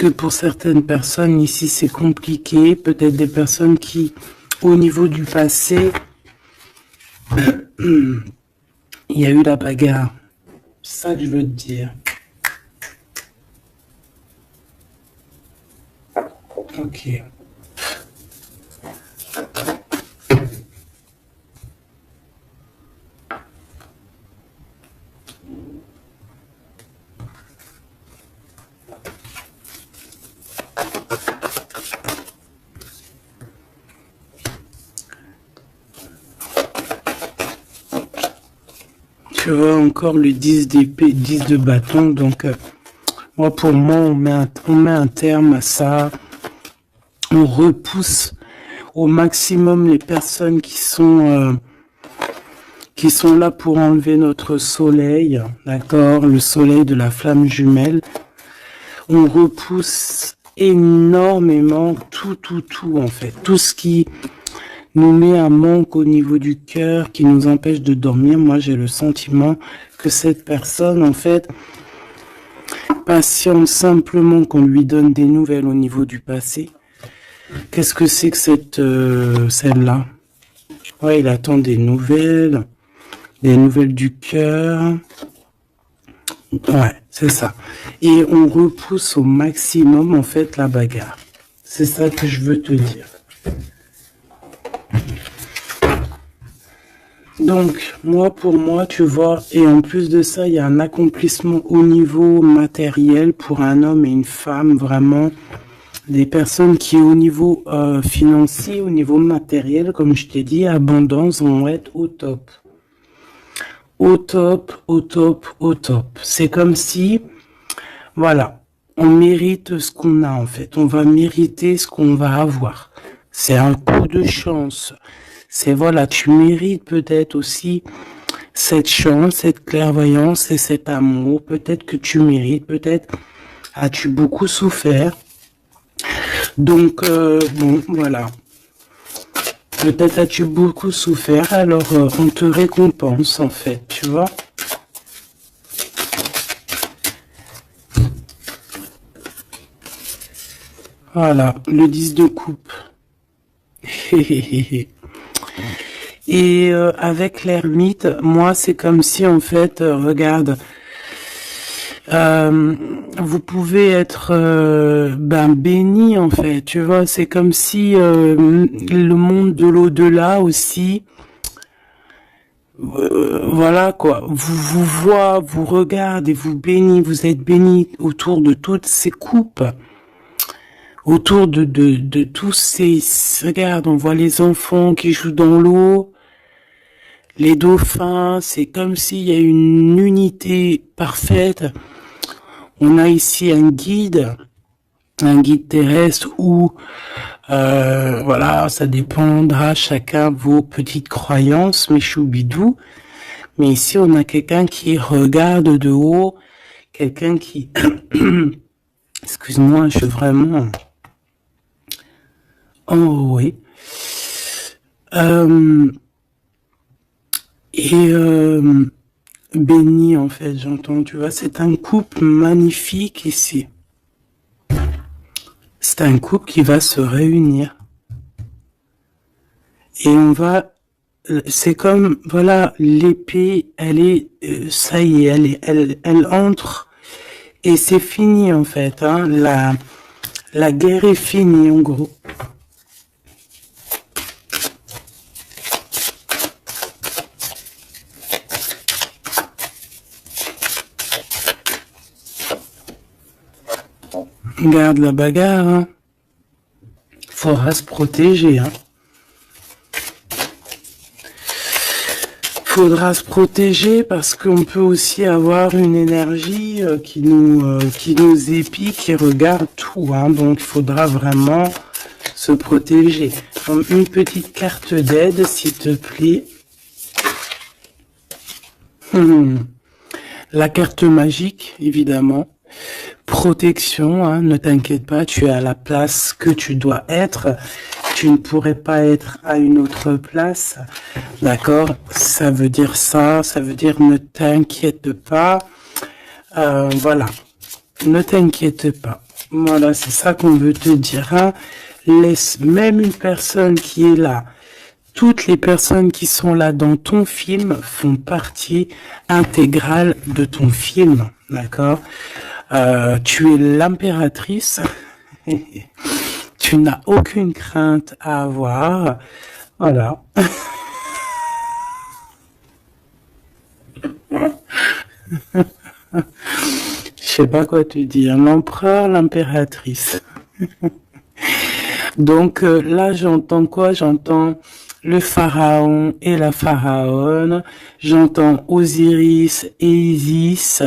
A: pour certaines personnes ici c'est compliqué, peut-être des personnes qui, au niveau du passé, il y a eu la bagarre. C'est ça que je veux te dire. Ok. Tu vois encore le 10 d'épée, 10 de bâton, donc moi pour moi on met un terme à ça, on repousse au maximum les personnes qui sont là pour enlever notre soleil, d'accord, le soleil de la flamme jumelle. On repousse énormément tout en fait, tout ce qui nous met un manque au niveau du cœur, qui nous empêche de dormir. Moi j'ai le sentiment que cette personne en fait patiente simplement qu'on lui donne des nouvelles au niveau du passé. Qu'est-ce que c'est que celle-là? Ouais, il attend des nouvelles du cœur. Ouais, c'est ça. Et on repousse au maximum, en fait, la bagarre. C'est ça que je veux te dire. Donc, pour moi, tu vois, et en plus de ça, il y a un accomplissement au niveau matériel pour un homme et une femme, vraiment. Des personnes qui, au niveau financier, au niveau matériel, comme je t'ai dit, abondance, vont être au top. Au top, au top, au top. C'est comme si, voilà, on mérite ce qu'on a en fait. On va mériter ce qu'on va avoir. C'est un coup de chance. C'est voilà, tu mérites peut-être aussi cette chance, cette clairvoyance et cet amour. Peut-être que tu mérites, peut-être as-tu beaucoup souffert. Donc, bon, voilà. Peut-être as-tu beaucoup souffert, alors on te récompense en fait, tu vois. Voilà, le 10 de coupe. Et avec l'ermite, moi c'est comme si en fait, regarde, vous pouvez être béni en fait, tu vois, c'est comme si le monde de l'au-delà aussi, voilà quoi, vous voit, vous regarde et vous bénit, vous êtes béni autour de toutes ces coupes, autour de tous ces, regarde, on voit les enfants qui jouent dans l'eau, les dauphins, c'est comme s'il y a une unité parfaite. On a ici un guide terrestre où, voilà, ça dépendra chacun vos petites croyances, mes choubidous. Mais ici, on a quelqu'un qui regarde de haut, quelqu'un qui, excuse-moi, je suis vraiment, oh oui. Et béni en fait, j'entends, tu vois, c'est un couple magnifique ici. C'est un couple qui va se réunir. Et on va, c'est comme, voilà, l'épée, elle est, ça y est, elle entre et c'est fini en fait, hein, la guerre est finie en gros. Regarde la bagarre, hein. Faudra se protéger, hein. Faudra se protéger parce qu'on peut aussi avoir une énergie qui nous épie, qui regarde tout, hein. Donc il faudra vraiment se protéger. Donc, une petite carte d'aide, s'il te plaît. La carte magique, évidemment. Protection, hein, ne t'inquiète pas, tu es à la place que tu dois être. Tu ne pourrais pas être à une autre place. D'accord? Ça veut dire ça, ça veut dire ne t'inquiète pas. Voilà. Ne t'inquiète pas. Voilà, c'est ça qu'on veut te dire, hein. Laisse même une personne qui est là. Toutes les personnes qui sont là dans ton film font partie intégrale de ton film, d'accord? Tu es l'impératrice. Tu n'as aucune crainte à avoir. Voilà. Je sais pas quoi te dire. L'empereur, l'impératrice. Donc là, j'entends quoi? J'entends le pharaon et la pharaone. J'entends Osiris et Isis.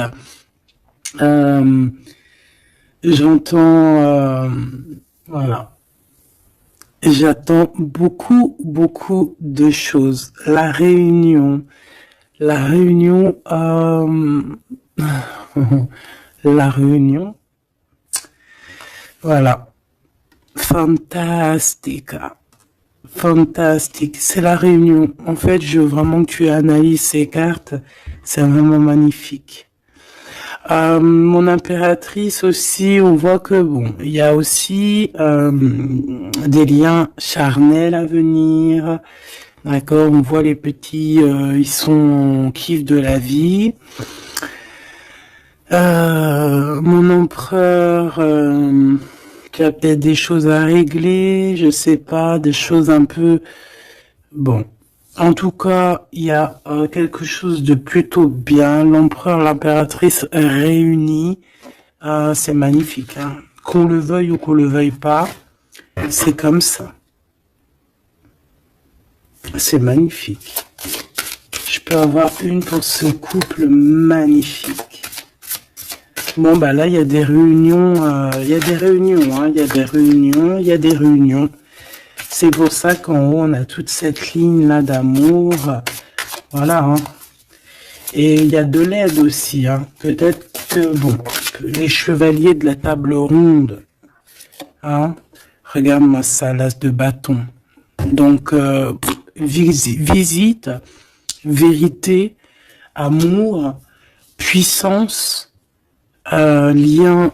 A: J'entends... voilà. J'attends beaucoup, beaucoup de choses. La réunion. La réunion... la réunion. Voilà. Fantastica. Fantastique. C'est la réunion. En fait, je veux vraiment que tu analyses ces cartes. C'est vraiment magnifique. Mon impératrice aussi, on voit que bon, il y a aussi des liens charnels à venir. D'accord, on voit les petits, ils sont en kiff de la vie. Mon empereur, tu as peut-être des choses à régler, je sais pas, des choses un peu... Bon, en tout cas, il y a quelque chose de plutôt bien. L'empereur, l'impératrice réunis, c'est magnifique, hein. Qu'on le veuille ou qu'on le veuille pas, c'est comme ça. C'est magnifique. Je peux avoir une pour ce couple magnifique. Bon, bah là, il y a des réunions, il y a des réunions, hein, il y a des réunions, il y a des réunions. C'est pour ça qu'en haut, on a toute cette ligne-là d'amour. Voilà, hein. Et il y a de l'aide aussi, hein. Peut-être que, bon, les chevaliers de la table ronde, hein. Regarde-moi ça, l'as de bâton. Donc, visite, vérité, amour, puissance, lien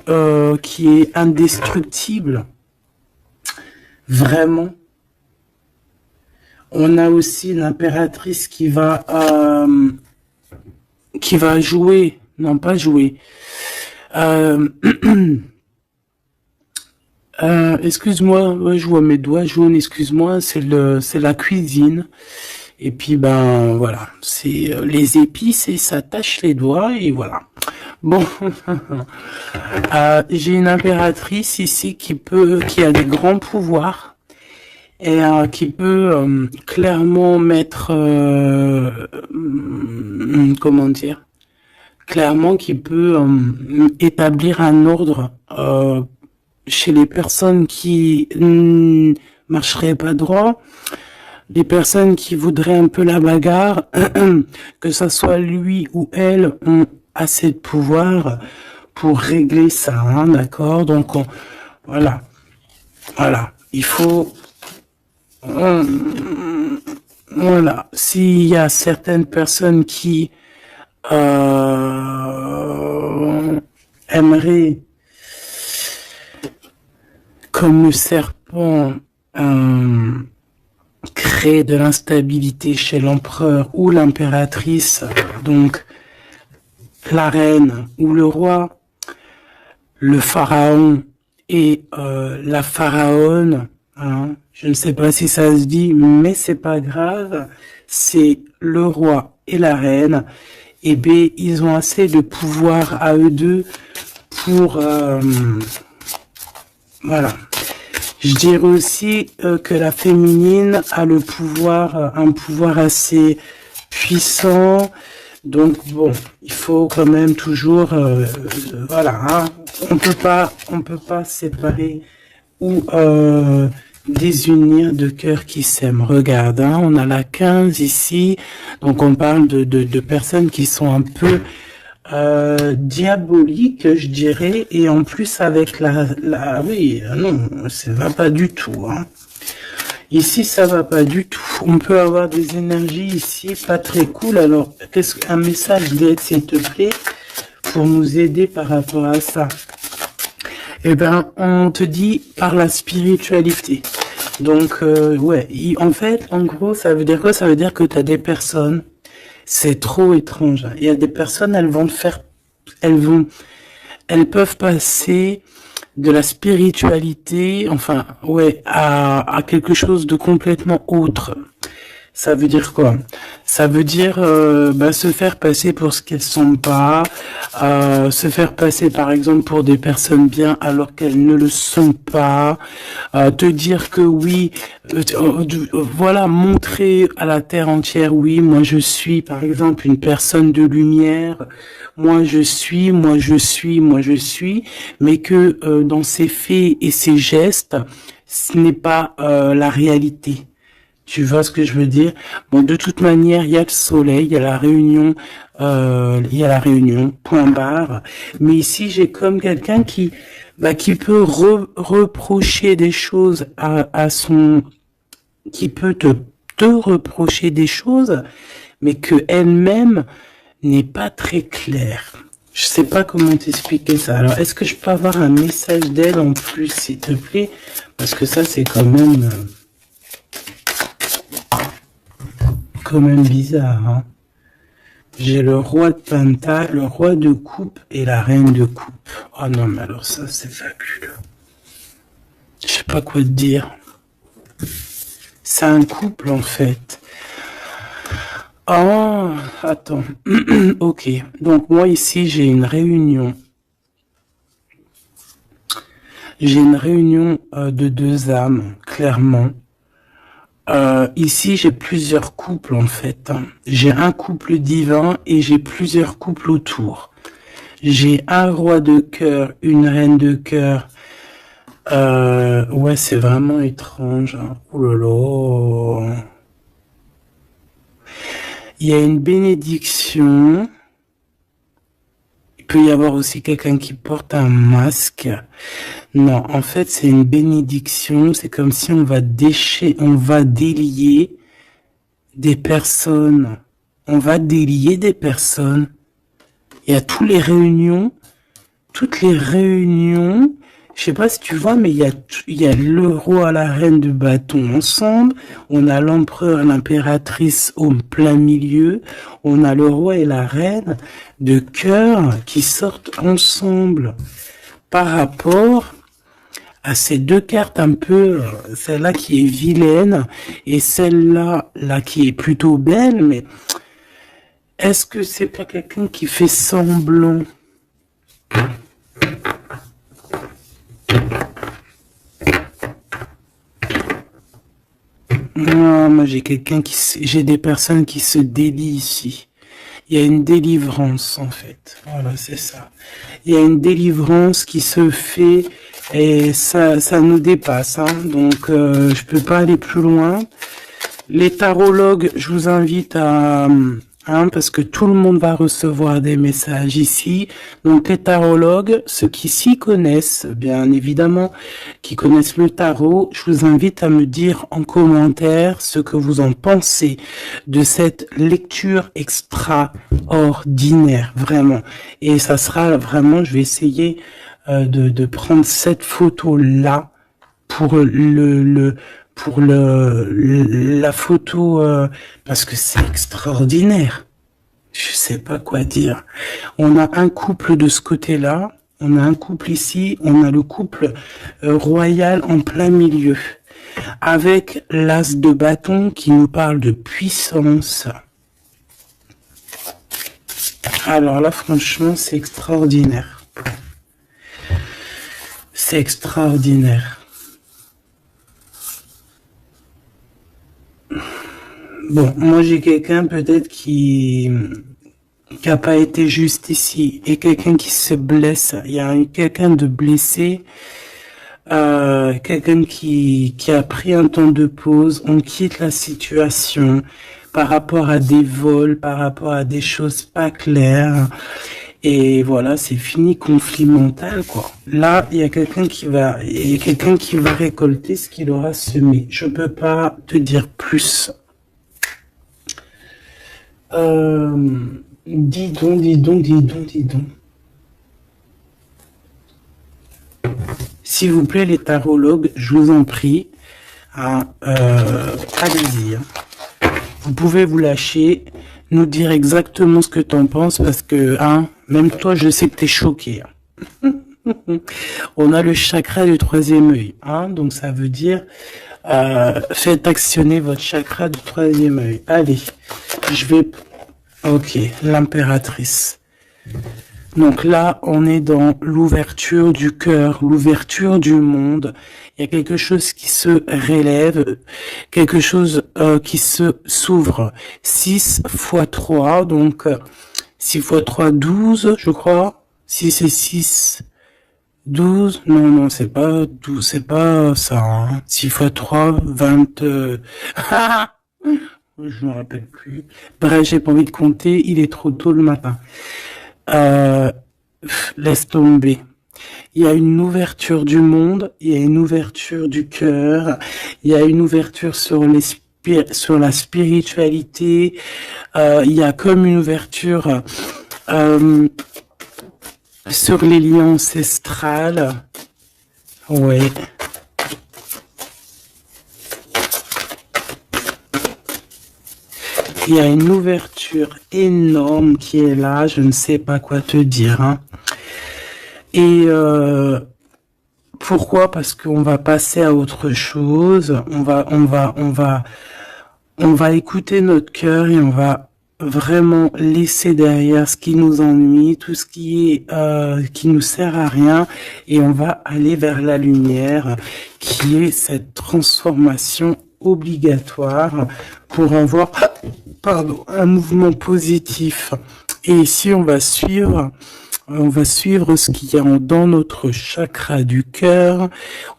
A: qui est indestructible. Vraiment. On a aussi l'impératrice qui va jouer, non pas jouer. Excuse-moi, ouais, je vois mes doigts jaunes, excuse-moi, c'est la cuisine. Et puis ben voilà, c'est les épices et ça tâche les doigts et voilà. Bon, j'ai une impératrice ici qui a des grands pouvoirs et qui peut clairement mettre, comment dire, clairement qui peut établir un ordre chez les personnes qui marcheraient pas droit. Les personnes qui voudraient un peu la bagarre, que ça soit lui ou elle, ont assez de pouvoir pour régler ça, hein, d'accord? Donc, voilà. Voilà. Il faut... voilà. S'il y a certaines personnes qui aimeraient, comme le serpent, créer de l'instabilité chez l'empereur ou l'impératrice, donc la reine ou le roi, le pharaon et la pharaone, hein, je ne sais pas si ça se dit, mais c'est pas grave, c'est le roi et la reine, et bien ils ont assez de pouvoir à eux deux pour voilà. Je dirais aussi que la féminine a le pouvoir, un pouvoir assez puissant. Donc bon, il faut quand même toujours, voilà, hein, on peut pas séparer ou désunir deux cœurs qui s'aiment. Regarde, hein, on a la 15 ici, donc on parle de personnes qui sont un peu diaboliques, je dirais, et en plus avec oui, non, ça va pas du tout, hein. Ici, ça va pas du tout. On peut avoir des énergies ici pas très cool. Alors, qu'est-ce qu'un message d'aide, s'il te plaît, pour nous aider par rapport à ça? Eh ben, on te dit par la spiritualité. Donc, ouais, en fait, en gros, ça veut dire quoi? Ça veut dire que tu as des personnes, c'est trop étrange. Il y a des personnes, elles peuvent passer de la spiritualité, enfin, ouais, à quelque chose de complètement autre. Ça veut dire quoi? Ça veut dire se faire passer pour ce qu'elles sont pas, se faire passer par exemple pour des personnes bien alors qu'elles ne le sont pas, te dire que oui, voilà, montrer à la terre entière, oui, moi je suis par exemple une personne de lumière, moi je suis, moi je suis, moi je suis, mais que dans ses faits et ses gestes, ce n'est pas la réalité. Tu vois ce que je veux dire? Bon, de toute manière, il y a le soleil, il y a la réunion, point barre. Mais ici, j'ai comme quelqu'un qui peut reprocher des choses qui peut te reprocher des choses, mais que elle-même n'est pas très claire. Je sais pas comment t'expliquer ça. Alors, est-ce que je peux avoir un message d'aide en plus, s'il te plaît? Parce que ça, c'est quand même bizarre, hein. J'ai le roi de pentacle, le roi de coupe et la reine de coupe. Oh non, mais alors ça, c'est fabuleux. Je sais pas quoi te dire. C'est un couple, en fait. Oh, attends. Ok. Donc, moi, ici, j'ai une réunion. J'ai une réunion de deux âmes, clairement. Ici, j'ai plusieurs couples en fait, hein. J'ai un couple divin et j'ai plusieurs couples autour. J'ai un roi de cœur, une reine de cœur. Ouais, c'est vraiment étrange, hein. Oh là là. Il y a une bénédiction. Il peut y avoir aussi quelqu'un qui porte un masque. Non, en fait, c'est une bénédiction. C'est comme si on va délier des personnes. On va délier des personnes. Il y a toutes les réunions. Je sais pas si tu vois, mais il y a le roi, la reine de bâton ensemble. On a l'empereur et l'impératrice au plein milieu. On a le roi et la reine de cœur qui sortent ensemble par rapport à ces deux cartes un peu, celle-là qui est vilaine et celle-là qui est plutôt belle, mais est-ce que c'est pas quelqu'un qui fait semblant? Non, moi j'ai des personnes qui se délient ici. Il y a une délivrance en fait. Voilà, c'est ça. Il y a une délivrance qui se fait et ça nous dépasse, hein. Donc je peux pas aller plus loin. Les tarologues, je vous invite parce que tout le monde va recevoir des messages ici. Donc les tarologues, ceux qui s'y connaissent, bien évidemment, qui connaissent le tarot, je vous invite à me dire en commentaire ce que vous en pensez de cette lecture extraordinaire, vraiment. Et ça sera vraiment, je vais essayer de prendre cette photo-là pour la photo parce que c'est extraordinaire. Je sais pas quoi dire. On a un couple de ce côté-là, on a un couple ici, on a le couple royal en plein milieu avec l'as de bâton qui nous parle de puissance. Alors là, franchement, c'est extraordinaire. C'est extraordinaire. Bon, moi j'ai quelqu'un peut-être qui a pas été juste ici et quelqu'un qui se blesse. Il y a quelqu'un de blessé, quelqu'un qui a pris un temps de pause. On quitte la situation par rapport à des vols, par rapport à des choses pas claires. Et voilà, c'est fini, conflit mental, quoi. Là, il y a quelqu'un qui va récolter ce qu'il aura semé. Je peux pas te dire plus. Dis donc, dis donc, dis donc, dis donc. S'il vous plaît, les tarologues, je vous en prie, hein, allez-y. Hein. Vous pouvez vous lâcher, nous dire exactement ce que t'en penses, parce que, hein, même toi, je sais que t'es choqué. Hein. On a le chakra du troisième œil, hein, donc ça veut dire, faites actionner votre chakra du troisième œil. Allez, je vais... Ok, l'impératrice. Donc là, on est dans l'ouverture du cœur, l'ouverture du monde. Il y a quelque chose qui se relève, quelque chose qui se s'ouvre. 6 fois 3, donc 6 fois 3, 12, je crois. 6 et 6, 12. Non, non, c'est pas 12, c'est pas ça. Hein. 6 fois 3, 20... Je me rappelle plus. Bref, j'ai pas envie de compter, il est trop tôt le matin. Laisse tomber. Il y a une ouverture du monde, il y a une ouverture du cœur, il y a une ouverture sur sur la spiritualité, il y a comme une ouverture sur les liens ancestrales. Ouais. Il y a une ouverture énorme qui est là, je ne sais pas quoi te dire. Hein. Et pourquoi? Parce qu'on va passer à autre chose. On va écouter notre cœur et on va vraiment laisser derrière ce qui nous ennuie, tout ce qui nous sert à rien, et on va aller vers la lumière, qui est cette transformation obligatoire pour avoir un mouvement positif. Et ici, on va suivre ce qu'il y a dans notre chakra du cœur.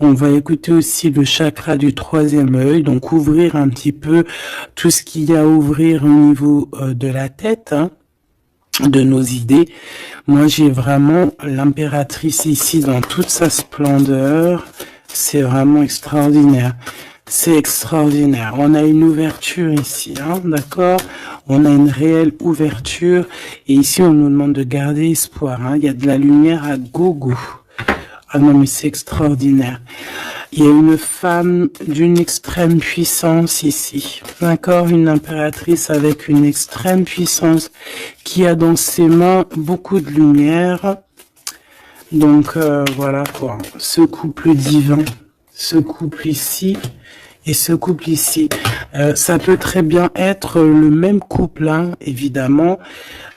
A: On va écouter aussi le chakra du troisième œil, donc ouvrir un petit peu tout ce qu'il y a à ouvrir au niveau de la tête, hein, de nos idées. Moi, j'ai vraiment l'impératrice ici dans toute sa splendeur. C'est vraiment extraordinaire. C'est extraordinaire. On a une ouverture ici, hein, d'accord? On a une réelle ouverture. Et ici, on nous demande de garder espoir. Hein. Il y a de la lumière à gogo. Ah non, mais c'est extraordinaire. Il y a une femme d'une extrême puissance ici. D'accord? Une impératrice avec une extrême puissance qui a dans ses mains beaucoup de lumière. Donc, voilà quoi. Ce couple divin. Ce couple ici. Et ce couple ici, ça peut très bien être le même couple, hein, évidemment,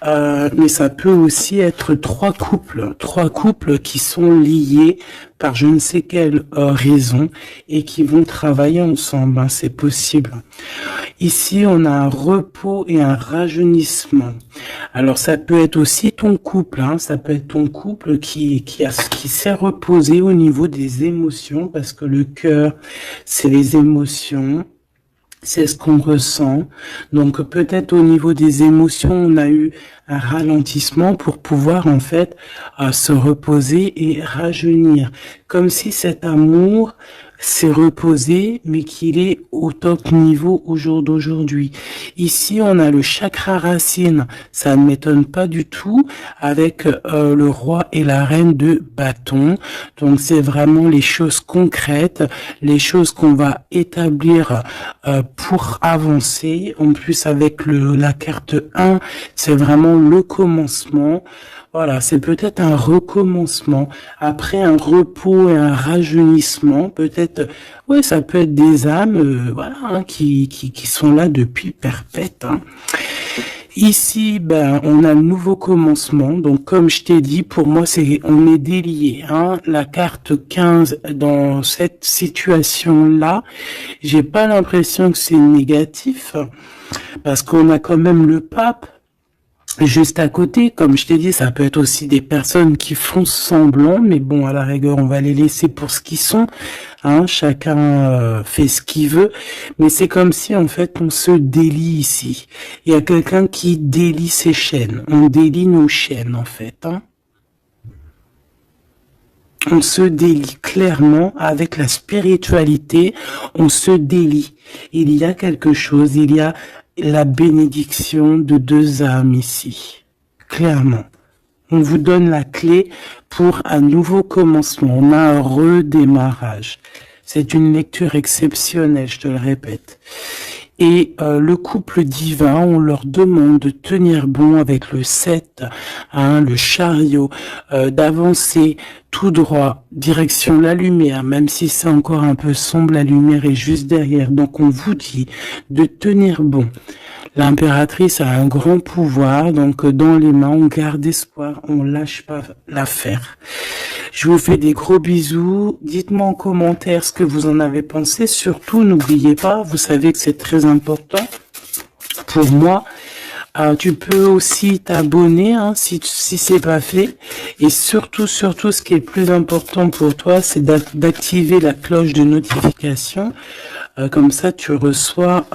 A: mais ça peut aussi être trois couples qui sont liés par je ne sais quelle raison et qui vont travailler ensemble, hein, c'est possible. Ici, on a un repos et un rajeunissement. Alors, ça peut être aussi ton couple, hein, ça peut être ton couple qui s'est reposé au niveau des émotions, parce que le cœur, c'est les émotions. C'est ce qu'on ressent. Donc peut-être au niveau des émotions, on a eu un ralentissement pour pouvoir en fait se reposer et rajeunir. Comme si cet amour s'est reposé, mais qu'il est au top niveau au jour d'aujourd'hui. Ici, on a le chakra racine. Ça ne m'étonne pas du tout avec le roi et la reine de bâton. Donc c'est vraiment les choses concrètes, les choses qu'on va établir pour avancer. En plus, avec la carte 1, c'est vraiment le commencement. Voilà, c'est peut-être un recommencement. Après un repos et un rajeunissement, peut-être, ouais, ça peut être des âmes, voilà, hein, qui sont là depuis perpète. Hein. Ici, ben, on a le nouveau commencement. Donc, comme je t'ai dit, pour moi, on est délié, hein. La carte 15 dans cette situation-là, j'ai pas l'impression que c'est négatif parce qu'on a quand même le pape juste à côté. Comme je t'ai dit, ça peut être aussi des personnes qui font semblant, mais bon, à la rigueur, on va les laisser pour ce qu'ils sont. Hein, chacun fait ce qu'il veut, mais c'est comme si en fait on se délie ici. Il y a quelqu'un qui délie ses chaînes. On délie nos chaînes en fait. Hein. On se délie clairement avec la spiritualité. On se délie. Il y a quelque chose. Il y a la bénédiction de deux âmes ici. Clairement. On vous donne la clé pour un nouveau commencement. On a un redémarrage. C'est une lecture exceptionnelle, je te le répète. Et le couple divin, on leur demande de tenir bon avec le 7, hein, le chariot, d'avancer tout droit, direction la lumière, même si c'est encore un peu sombre, la lumière est juste derrière. Donc on vous dit de tenir bon. L'impératrice a un grand pouvoir, donc dans les mains, on garde espoir, on lâche pas l'affaire. Je vous fais des gros bisous. Dites-moi en commentaire ce que vous en avez pensé. Surtout, n'oubliez pas, vous savez que c'est très important pour moi. Tu peux aussi t'abonner hein, si c'est pas fait. Et surtout, ce qui est le plus important pour toi, c'est d'activer la cloche de notification. Comme ça, tu reçois...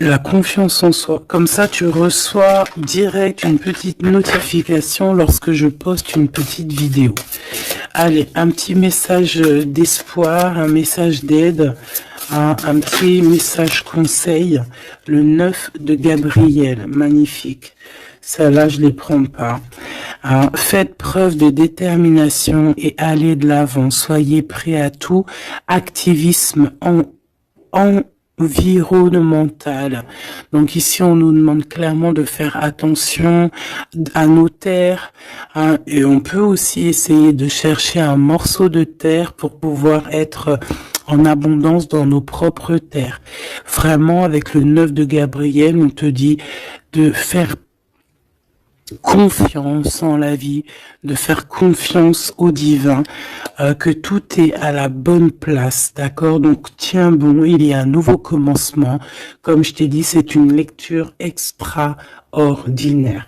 A: la confiance en soi. Comme ça, tu reçois direct une petite notification lorsque je poste une petite vidéo. Allez, un petit message d'espoir, un message d'aide, un petit message conseil. Le 9 de Gabriel, magnifique. Celle-là, je les prends pas. Faites preuve de détermination et allez de l'avant. Soyez prêts à tout. Activisme environnementale. Donc ici, on nous demande clairement de faire attention à nos terres. Hein, et on peut aussi essayer de chercher un morceau de terre pour pouvoir être en abondance dans nos propres terres. Vraiment, avec le 9 de Gabriel, on te dit de faire confiance en la vie, de faire confiance au divin, que tout est à la bonne place, d'accord? Donc tiens bon, il y a un nouveau commencement. Comme je t'ai dit, c'est une lecture extraordinaire.